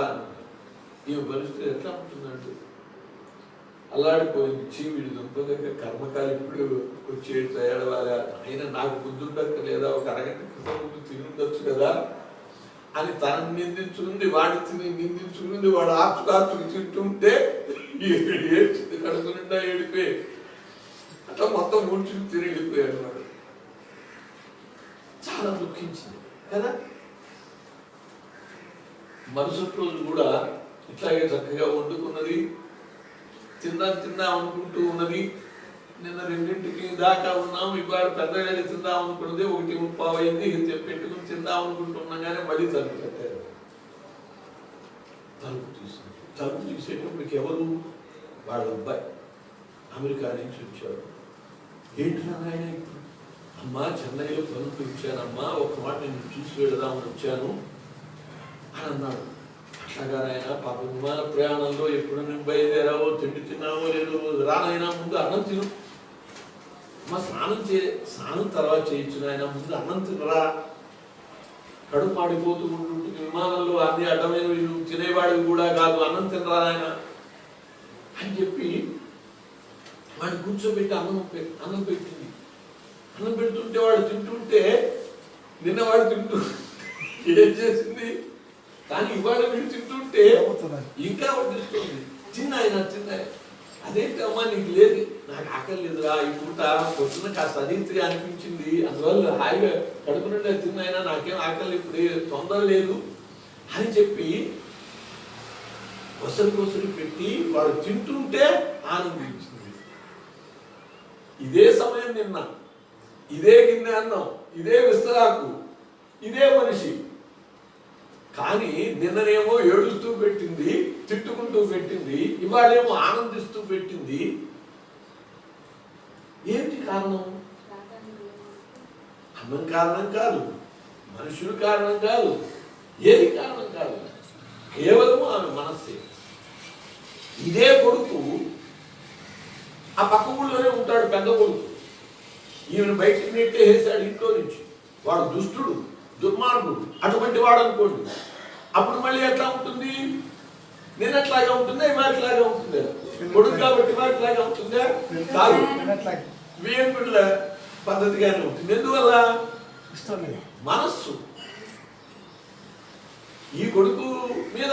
ఈ పరిస్థితి ఎట్లా ఉంటుందంటే అల్లాడిపోయింది. చీవిడి దుంపగా కర్మకాలు ఇప్పుడు వచ్చే తయారవాలా, అయినా నాకు బుద్ధుండక్క లేదా, ఒక అరగంట క్రితం ముందు తిని ఉండొచ్చు కదా అని తనని నిందించుకుంది. వాడిని నిందించుకుంది. వాడు ఆచుకు తింటుంటే ఏడ్చింది. కడుపు నిండా ఏడిపోయి అట్లా మొత్తం ముడుచుకు తిరిగిపోయాడు వాడు. చాలా దుఃఖించింది కదా. మరుసటి రోజు కూడా ఇట్లాగే చక్కగా వండుకున్నది, తిందాం అనుకుంటూ ఉన్నది. నిన్న 2ంటికి దాకా ఉన్నాము, ఇవాళ పెద్దగానే తిందాం అనుకున్నది 1:30 అయింది. పెట్టుకుని తిందాం అనుకుంటున్నాగానే మళ్ళీ తలుపు కట్టారు. తలుపు తీసేటప్పటికి ఎవరు? వాళ్ళ అబ్బాయి అమెరికా నుంచి వచ్చాడు. ఏంటన్నా ఆయన? అమ్మా చెన్నైలో పనులు వచ్చానమ్మా, ఒక మాట నేను చూసి వెళదామని వచ్చాను అని అన్నాడు. అట్లాగా ఆయన పాప విమాన ప్రయాణంలో ఎప్పుడు నేను బయలుదేరావో, తిండి తిన్నావో లేదో రానైనా ముందు అన్నం తిను. అమ్మ స్నానం తర్వాత చేయొచ్చు నాయన, ముందు అన్నం తినరా, కడుపు మాడిపోతూ ఉంటుంది విమానంలో, అన్ని అడ్డమైన తినేవాడివి కూడా కాదు, అన్నం తినరా నాయన అని చెప్పి వాడిని కూర్చోబెట్టి అన్నం పెట్టింది. అన్నం పెడుతుంటే వాడు తింటుంటే, నిన్న వాడు తింటూ ఏం చేసింది, కానీ ఇవాళ వీడు తింటుంటే ఇంకా వడ్డిస్తుంది. చిన్నాయన అదేంటమ్మా నీకు లేదు? నాకు ఆకలి లేదురా, ఈ పూట పొద్దున కాస్త అదింత్రి అనిపించింది, అందువల్ల హాయిగా కడుపు నుండి తిన్నాయినా, నాకేం ఆకలి ఇప్పుడు తొందర లేదు అని చెప్పి కొసరి పెట్టి వాడు తింటుంటే ఆనందించింది. ఇదే సమయం నిన్న ఇదే గిన్నె అన్నం, ఇదే విస్తరాకు, ఇదే మనిషి, కానీ నిన్ననేమో ఏడుస్తూ పెట్టింది, తిట్టుకుంటూ పెట్టింది, ఇవాళేమో ఆనందిస్తూ పెట్టింది. ఏంటి కారణం? అన్నం కారణం కాదు, మనుషులు కారణం కాదు, ఏది కారణం కాదు, కేవలము ఆమె మనస్సే. ఇదే కొడుకు ఆ పక్క ఊళ్ళోనే ఉంటాడు, పెద్ద కొడుకు. ఈమెను బయటికి నెట్టేసాడు ఇంట్లో నుంచి. వాడు దుష్టుడు, దుర్మార్గుడు, అటువంటి వాడు అనుకోండి. అప్పుడు మళ్ళీ ఎట్లా ఉంటుంది? నేను ఎట్లాగా ఉంటుందా, ఇవాట్లాగా ఉంటుందా? కొడుకు కాబట్టి ఇవాట్లాగా ఉంటుందా? కాదు, వేపుడుల పద్ధతిగానే ఉంటుంది. ఎందువల్ల? మనస్సు. ఈ కొడుకు మీద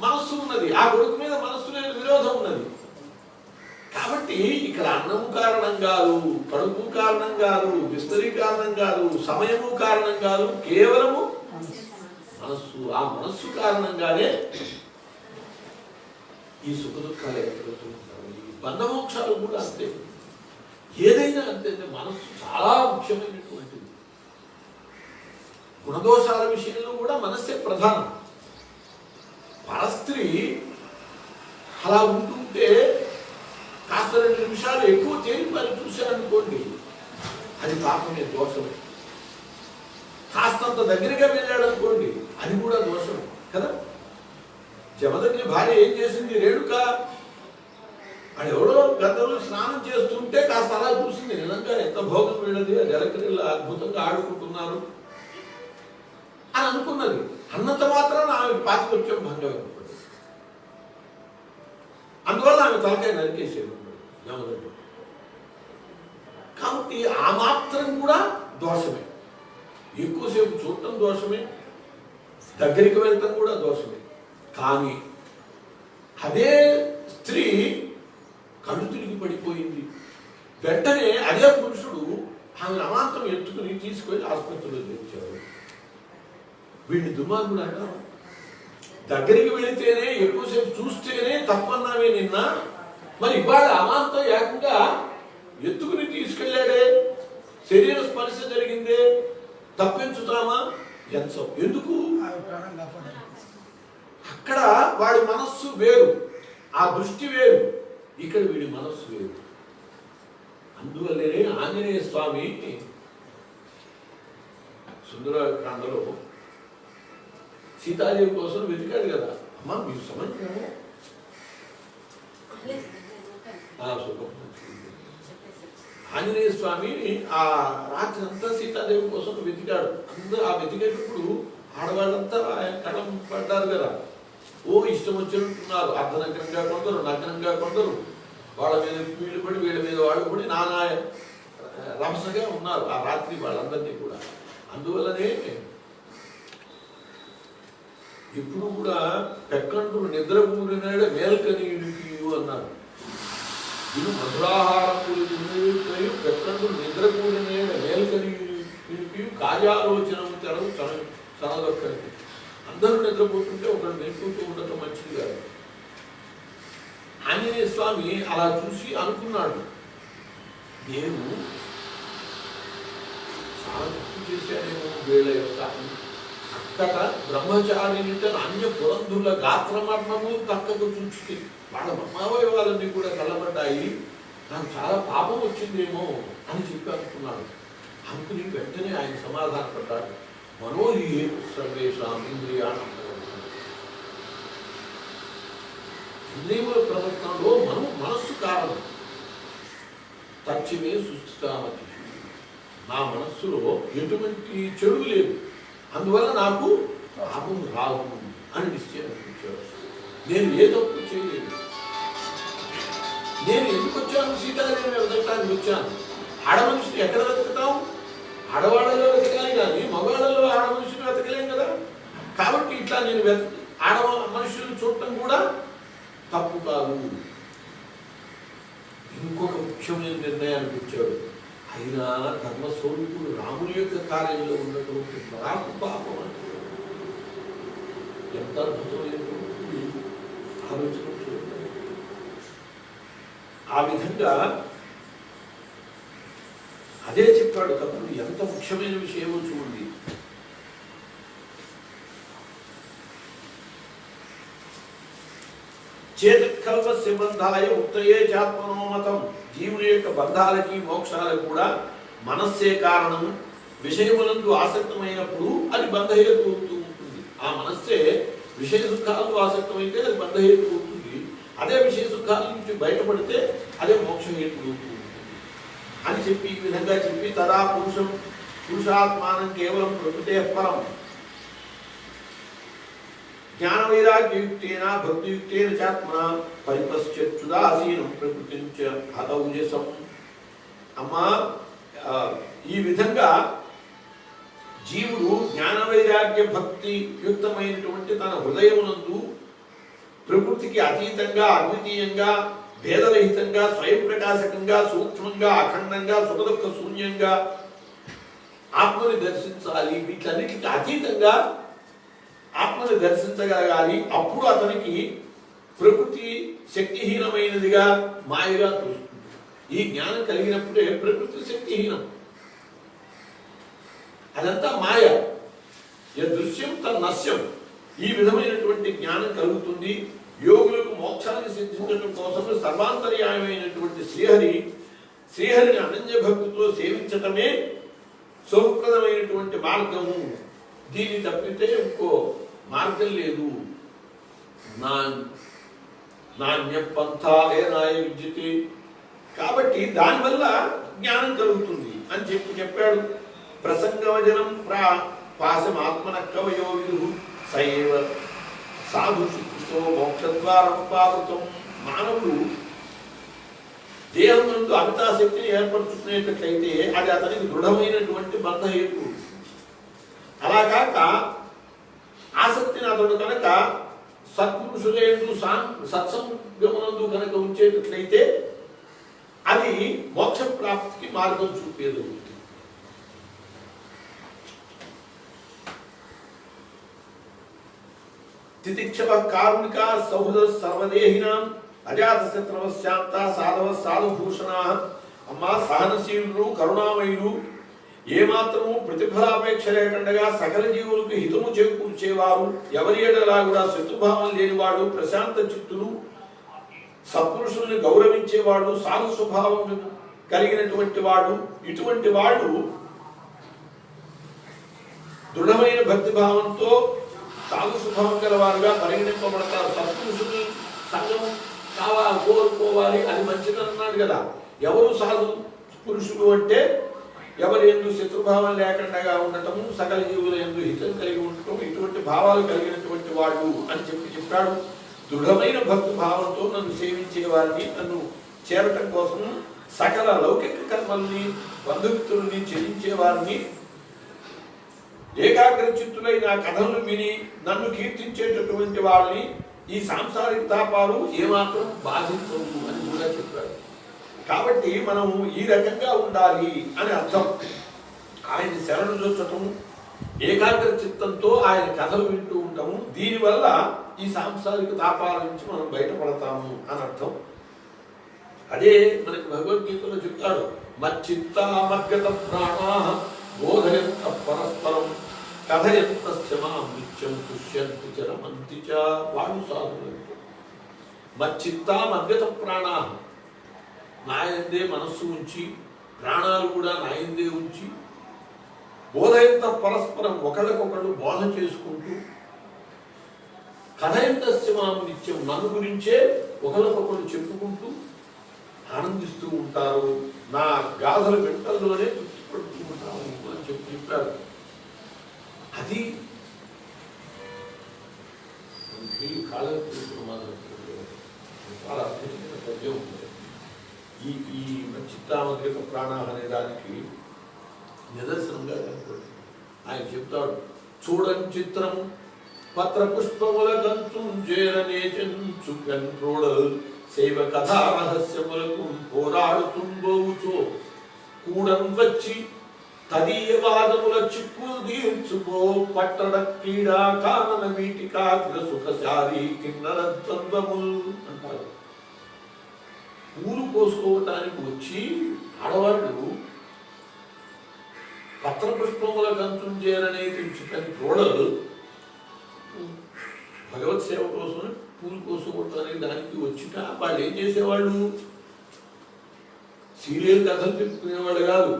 మనస్సు ఉన్నది, ఆ కొడుకు మీద మనస్సు లేని విరోధం ఉన్నది. కాబట్టి ఇక్కడ అన్నము కారణం కాదు, కడుపు కారణం కాదు, విస్తరి కారణం కాదు, సమయము కారణం కాదు, కేవలము మనస్సు. ఆ మనస్సు కారణంగానే ఈ సుఖ దుఃఖాలు ఏర్పడుతుంటారు. ఈ బంధమోక్షాలు కూడా అంతే, ఏదైనా అంతే. మనస్సు చాలా ముఖ్యమైనటువంటిది. గుణదోషాల విషయంలో కూడా మనస్సే ప్రధానం. పరస్త్రీ అలా ఉంటుంటే కాస్త 2 నిమిషాలు ఎక్కువ తేలిపాలి చూశారనుకోండి, అది పాపమే, దోషమే. కాస్తంత దగ్గరగా వెళ్ళాడు అనుకోండి, అది కూడా దోషమే కదా. జమదగ్ని భార్య ఏం చేసింది? రేణుక అది ఎవడో గద్దలు స్నానం చేస్తుంటే కాస్త అలా చూసింది. నిజంగా ఎంత భోగం వీళ్ళది, ఆ జలక్రియలు అద్భుతంగా ఆడుకుంటున్నారు అని అనుకున్నది. అన్నంత మాత్రాన ఆమె పాతికొచ్చే భంగం ఏర్పడింది. అందువల్ల ఆమె తలకాయ నరికేసేది జమదగ్ని. కాబట్టి ఆ మాత్రం కూడా దోషమే. ఎక్కువసేపు చూడటం దోషమే, దగ్గరికి వెళ్తాం కూడా దోషమే. కానీ అదే స్త్రీ కళ్ళు తిరిగి పడిపోయింది. వెంటనే అదే పురుషుడు ఆమె అమాంతం ఎత్తుకుని తీసుకొని ఆసుపత్రిలో తెచ్చాడు. వీడిని దుర్మార్గుడు అంటారు. దగ్గరికి వెళితేనే, ఎక్కువసేపు చూస్తేనే తప్పన్నామే నిన్న, మరి ఇవాళ అమాంతం ఏకంగా ఎత్తుకుని తీసుకెళ్లాడే, శరీర స్పర్శ జరిగిందే, తప్పించుతామా? ఎందుకు? అక్కడ వాడి మనస్సు వేరు, ఆ దృష్టి వేరు, ఇక్కడ వీడి మనస్సు వేరు. అందువల్లనే ఆంజనేయ స్వామి సుందరకాండలో సీతాదేవి కోసం వెతికాడు కదా. అమ్మా మీరు సమయం ఆంజనేయ స్వామి ఆ రాత్రి అంతా సీతాదేవి కోసం వెతికాడు. అందరూ ఆ వెతికేటప్పుడు ఆడవాళ్ళంతా ఆయన కళ్ళం పడ్డారు కదా. ఓ ఇష్టం వచ్చినట్టున్నారు, అర్ధనగ్నంగా కొందరు, నగ్నంగా కొందరు, వాళ్ళ మీద వీళ్ళు పడి వీళ్ళ మీద వాళ్ళు పడి నానా రమసగా ఉన్నారు ఆ రాత్రి వాళ్ళందరినీ కూడా. అందువల్లనే ఇప్పుడు కూడా పెక్కంటులు నిద్ర కూడినాడు మేల్కనీయుడికి అన్నారు. ఇది మధురాహారములు పెట్టండు నిద్రకూడిన మేల్కని కార్యాలోచనము తెరవు చనదొక్కడికి. అందరూ నిద్రపోతుంటే ఒకడు మెలుకుంటూ ఉండటం మంచిది కాదు. ఆంజనేయ స్వామి అలా చూసి అనుకున్నాడు, నేను చాలా తప్పు చేశానేమో వీళ్ళ యొక్క అక్కడ బ్రహ్మచారినిట అన్య పురంధుల గాత్రమర్మము పక్కకు చూసి వాళ్ళ మర్మావయవాలన్నీ కూడా కలబడ్డాయి, నాకు చాలా పాపం వచ్చిందేమో అని చెప్పి అనుకున్నాడు. అనుకుని వెంటనే ఆయన సమాధానపడ్డాడు, మనోహి సర్వేషాం ఇంద్రియాణం. ఇంద్రియముల ప్రవర్తనలో మనస్సు కారణం. తక్షమే సుస్థితామతి, నా మనస్సులో ఎటువంటి చెడు లేదు, అందువల్ల నాకు పాపం రాదు అని నిశ్చయించాడు. నేను ఏ తప్పు చేయలేదు. నేను ఎందుకు వచ్చాను? సీతాదేవిని వెతకడానికి వచ్చాను. ఆడ మనిషిని ఎక్కడ వెతుకుతాం? ఆడవాళ్ళలో వెతకాలి కానీ మగవాళ్ళలో ఆడ మనిషిని వెతకలేం కదా. కాబట్టి ఇట్లా నేను ఆడ మనుషులను చూడటం కూడా తప్పు కాదు. ఇంకొక ముఖ్యమైన నిర్ణయానికి వచ్చాడు. అయినా ధర్మస్వరూపుడు రాముని యొక్క కార్యంలో ఉన్నటువంటి నాకు పాపం అంటే ఎంత అద్భుతమైనటువంటి ఆలోచన చూడండి. ఆ విధంగా అదే చెప్పాడు తప్పుడు. ఎంత ముఖ్యమైన విషయమో చూడండి. చేతకల్పస్య బంధాయ ఉత్తయే చాత్మనోమతం. జీవుని యొక్క బంధాలకి మోక్షాలకు కూడా మనస్సే కారణం. విషయములందు ఆసక్తమైనప్పుడు అది బంధహేతు అవుతూ ఉంటుంది. ఆ మనస్సే విషయ సుఖాలకు ఆసక్తమైతే అది బంధహేతు అవుతుంది. అదే విషయ సుఖాల నుంచి బయటపడితే అదే మోక్షహేతు అవుతుంది అని చెప్పి ఈ విధంగా చెప్పి తదా పురుషాత్మానం కేవలం ప్రకృతే పరం జ్ఞాన వైరాగ్యయుక్తేన భక్తియుక్తేన చాత్మన పరిపశ్చుదాసీనం ప్రకృతించ హతౌజసం. అమ్మా, ఈ విధంగా జీవుడు జ్ఞాన వైరాగ్య భక్తి యుక్తమైనటువంటి తన హృదయమునందు ప్రకృతికి అతీతంగా అద్వితీయంగా భేదరహితంగా స్వయం ప్రకాశకంగా సూక్ష్మంగా అఖండంగా సుఖదుఖ శూన్యంగా ఆత్మని దర్శించాలి. వీటన్నిటికి అతీతంగా ఆత్మని దర్శించగలగాలి. అప్పుడు అతనికి ప్రకృతి శక్తిహీనమైనదిగా మాయగా తోస్తుంది. ఈ జ్ఞానం కలిగినప్పుడే ప్రకృతి శక్తిహీనం, అదంతా మాయ. దృశ్యం తన్నశ్యం. ఈ విధమైనటువంటి జ్ఞానం కలుగుతుంది. యోగులకు మోక్షాన్ని సిద్ధించడం కోసం సర్వాంతర్యామైనటువంటి శ్రీహరిని అనన్య భక్తితో సేవించటమే సౌప్రదమైనటువంటి మార్గము. దీన్ని తప్పితే ఇంకో మార్గం లేదు. నాణ్య పంథాలే నాయ విద్యతే. కాబట్టి దానివల్ల జ్ఞానం కలుగుతుంది అని చెప్పాడు. ప్రసంగవజనం పాశమాత్మన కవయో విదు సైవ సాధు శుక్తో మోక్షద్వారం పాదృతం. మానవుడు దేహం నుండి అమితాశక్తిని ఏర్పరచుకునేటట్లయితే అది అతనికి దృఢమైనటువంటి బంధహేతు. అలా కాక ఆసక్తిని అతడు కనుక సత్పురుషులందు సత్సంగమునందు కనుక ఉంచేటట్లయితే అది మోక్ష ప్రాప్తికి మార్గం చూపేది. తితిక్షవ కారుణిక సౌహృద సర్వదేహినాం అజాత శత్రవ శాంత సాధవ సాధుభూషణా. అమ్మా, సహనశీలుడు కరుణామయుడు, ఏమాత్రము ప్రతిఫలాపేక్ష లేకుండా సకల జీవులకు హితము చేకూర్చేవారు, ఎవరి ఎడలా కూడా శత్రుభావం లేనివాడు, ప్రశాంత చిత్తులు, సత్పురుషుల్ని గౌరవించేవాడు, సాధు స్వభావం కలిగినటువంటి వాడు. ఇటువంటి వాడు దృఢమైన భక్తి భావంతో సాధు స్వభావం గలవారుగా పరిగణింపబడతారు. సత్పురుషుని సంఘం కోరుకోవాలి, అది మంచిదన్నాడు కదా. ఎవరు సాధు పురుషులు అంటే ఎవరి యందు శత్రుభావం లేకుండా ఉండటము, సకల జీవుల యందు హితం కలిగి ఉండటం, ఇటువంటి భావాలు కలిగినటువంటి వాడు అని చెప్పాడు. దృఢమైన భక్తి భావంతో నన్ను సేవించే వారిని, నన్ను చేరటం కోసం సకల లౌకిక కర్మల్ని, బంధుమిత్రుల్ని చెల్లించే వారిని, ఏకాగ్ర చిత్తులై నా కథలను విని నన్ను కీర్తించేటటువంటి వాళ్ళని ఈ సాంసారిక తాపాలు ఏమాత్రం బాధించవు అని కూడా చెప్పాడు. కాబట్టి మనం ఈ రకంగా ఉండాలి అని అర్థం. ఆయన శరణు చూచటం, ఏకాగ్ర చిత్తంతో ఆయన కథలు వింటూ ఉంటాము. దీనివల్ల ఈ సాంసారిక తాపాల నుంచి మనం బయటపడతాము అని అర్థం. అదే మనకి భగవద్గీతలో చెప్తాడు, మచ్చిత్త మగ్గత ప్రాణా బోధయంత పరస్పరం కథయంత నిత్యం పుష్యంతి చ రమంతి చ. వాడు సాధులు మచ్చిత్త మగ్గత ప్రాణా, నాయందే మనస్సు ఉంచి ప్రాణాలు కూడా నాయందే ఉంచి బోధయంత పరస్పరం ఒకళ్ళకొకళ్ళు బోధ చేసుకుంటూ కథయంత నిత్యం నన్ను గురించే ఒకళ్ళకొకళ్ళు చెప్పుకుంటూ ఆనందిస్తూ ఉంటారు, నా గాథల వెంటల్లోనే తృప్తిపడుతూ ఉంటాము అని చెప్పారు. అది చాలా అద్భుతమైన పద్యం ఉంటుంది. ఈ చిత్తామగ్రత ప్రాణాలు అనే దానికి నిదర్శనంగా కనపడుతుంది. ఆయన చెప్తాడు, చూడని చిత్రము పత్ర పుష్పముల కంచుంజేరనే చెంచు కంట్రోడల్ సేవ కథా రహస్యములకు పోరాడుతుంబోచో కూడం వచ్చి తదీయవాదముల చిక్కులు తీర్చుకో పట్టడ క్రీడా కానన వీటికాగ్ర సుఖశారీ కిన్నర ద్వంద్వములు అంటారు. పూలు కోసుకోవటానికి వచ్చి ఆడవాళ్ళు పత్ర పుష్పముల కంచుంజేరనే తెంచుకని క్రోడలు భగవత్ సేవ కోసం పూలు కోసుకోవటానికి దానికి వచ్చిట వాళ్ళు ఏం చేసేవాళ్ళు, సీరియల్ కథలు చెప్పుకునేవాళ్ళు కాదు.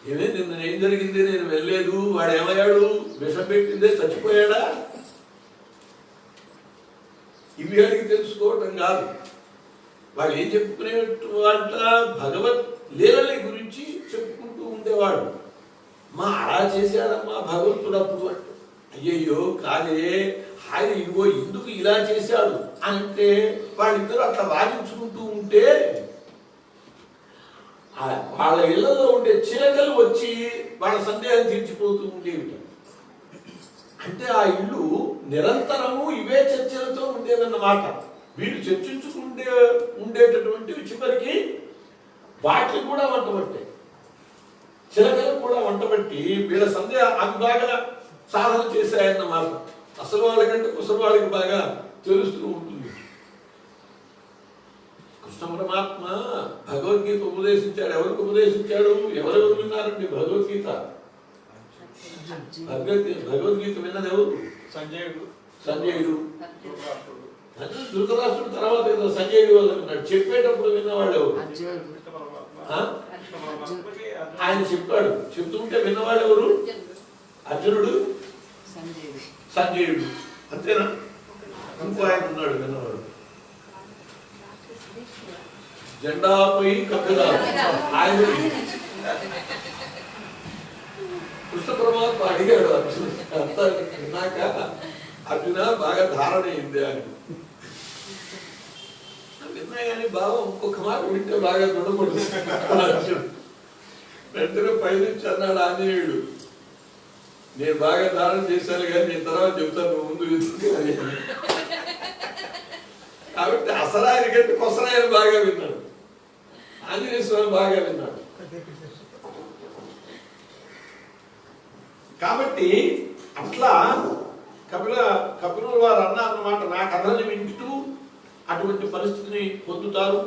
ఏమే నిన్న ఏం జరిగింది, నేను వెళ్ళలేదు, వాడు ఏమయ్యాడు, విషం పెట్టిందే చచ్చిపోయాడా, ఇవి అడిగి తెలుసుకోవటం కాదు. వాళ్ళు ఏం చెప్పుకునే వాళ్ళ భగవత్ లీలల గురించి చెప్పుకుంటూ ఉండేవాడు. మా అలా చేశాడమ్మా భగవంతుడు అప్పుడు అంటే, అయ్యయ్యో కాదే ఆయన ఇదిగో ఎందుకు ఇలా చేశాడు అని అంటే వాళ్ళిద్దరూ అట్లా వాదించుకుంటూ ఉంటే వాళ్ళ ఇళ్లలో ఉండే చిలకలు వచ్చి వాళ్ళ సందేహం తీర్చిపోతూ ఉండేవి. అంటే ఆ ఇల్లు నిరంతరము ఇవే చర్చలతో ఉండేదన్నమాట. వీళ్ళు చర్చించుకుంటే ఉండేటటువంటివి చివరికి వాటికి కూడా వంటబట్టాయి, చిలకలు కూడా వంటబట్టి వీళ్ళ సందేహం అవి బాగా సాధన చేశాయన్నమాట. అసలు వాళ్ళకంటే కుసలు వాళ్ళకి బాగా తెలుస్తూ ఉంటుంది. కృష్ణ పరమాత్మ భగవద్గీత ఉపదేశించాడు. ఎవరికి ఉపదేశించాడు, ఎవరెవరు విన్నారండి భగవద్గీత? భగవద్గీత విన్నది ఎవరు? సంజయుడు. ధృతరాష్ట్రుడు తర్వాత ఏదో సంజయుడు వల్ల విన్నాడు. చెప్పేటప్పుడు విన్నవాళ్ళు ఎవరు? ఆయన చెప్పాడు, చెప్తుంటే విన్నవాళ్ళు ఎవరు? అర్జునుడు, సంజయుడు. అంతేనా? ఇంకో ఆయన ఉన్నాడు విన్నవాడు, జెండాపై కపిల. ఆయన కృష్ణ పరమాత్మ అడిగాడు అర్జున, అంతా విన్నాక అర్జున బాగా ధారణ అయింది అని విన్నా కానీ బాగా ఇంకొక మాట వింటే బాగా దృఢపడుతుంది అర్జున్. వెంటనే పైనుంచి అన్నాడు ఆంజనేయుడు, నేను బాగా ధారణ చేశాను కానీ నేను తర్వాత చెప్తాను, నువ్వు ముందు వింటుంది. కాబట్టి అసలాయన కంటే కొసరాయన బాగా విన్నాడు, ఆంజనేయ స్వామి బాగా విన్నాడు. కాబట్టి అట్లా కపిలుల వారు అన్నమాట, నా కథల్ని వింటూ అటువంటి పరిస్థితిని పొందుతారు.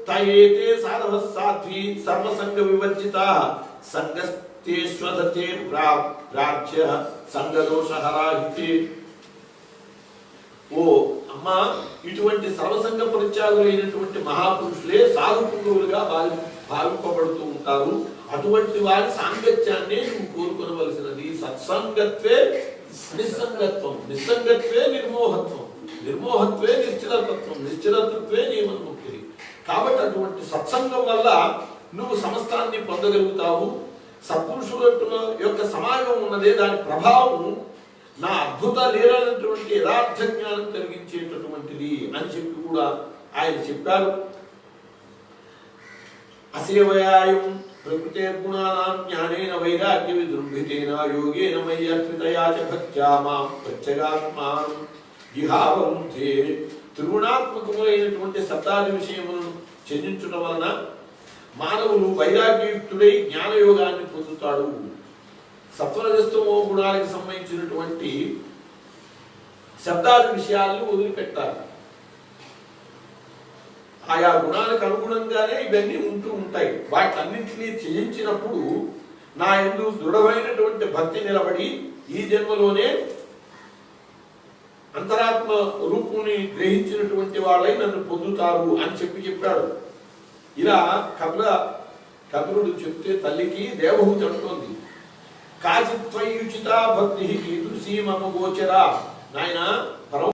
తయేతే సాధవ సాధ్వి సర్వసంగ వివర్జిత సంగస్తేష్వదతే ప్రాచ్య సంగదోషహరాహితే. ఓ అమ్మా, ఇటువంటి సర్వసంగ పరిత్యాగులైనటువంటి మహాపురుషులే సాధు పుంగవులుగా భావింపబడుతూ ఉంటారు. అటువంటి వారి సాంగత్యాన్ని నువ్వు కోరుకొనవలసినది. సత్సంగత్వే నిస్సంగత్వం, నిస్సంగత్వే నిర్మోహత్వం, నిర్మోహత్వే నిశ్చలతత్వం, నిశ్చలతత్వే జీవన్ముక్తి. కాబట్టి అటువంటి సత్సంగం వల్ల నువ్వు సమస్తాన్ని పొందగలుగుతావు. సత్పురుషుల యొక్క సమాజం ఉన్నదే, దాని ప్రభావం నా అద్భుత లీలైనటువంటి యథార్థ జ్ఞానం కలిగించేటటువంటిది అని చెప్పి కూడా ఆయన చెప్పారు. అసేవయాయం ప్రకృతే గుణానాం జ్ఞానేన వైరాగ్య విజృంభితేన యోగేన మయ్యర్పితయా చ భక్త్యా మాం ప్రత్యగాత్మానం ఇహావంతే. త్రిగుణాత్మకములైనటువంటి సత్తాది విషయములను చెందించడం వలన మానవులు వైరాగ్యయుక్తుడై జ్ఞానయోగాన్ని పొందుతాడు. సత్వరజస్తమో గుణాలకు సంబంధించినటువంటి శబ్దాది విషయాలను వదిలిపెట్టాలి. ఆయా గుణాలకు అనుగుణంగానే ఇవన్నీ ఉంటూ ఉంటాయి. వాటన్నింటినీ త్యజించినప్పుడు నా యందు దృఢమైనటువంటి భక్తి నిలబడి ఈ జన్మలోనే అంతరాత్మ రూపుని గ్రహించినటువంటి వాళ్ళై నన్ను పొందుతారు అని చెప్పాడు. ఇలా కపిలుడు చెప్తే తల్లికి దేవహూతి అంటోంది, కాచిత్వయుచిత భక్తి కీదృశీ మమ గోచర. నాయన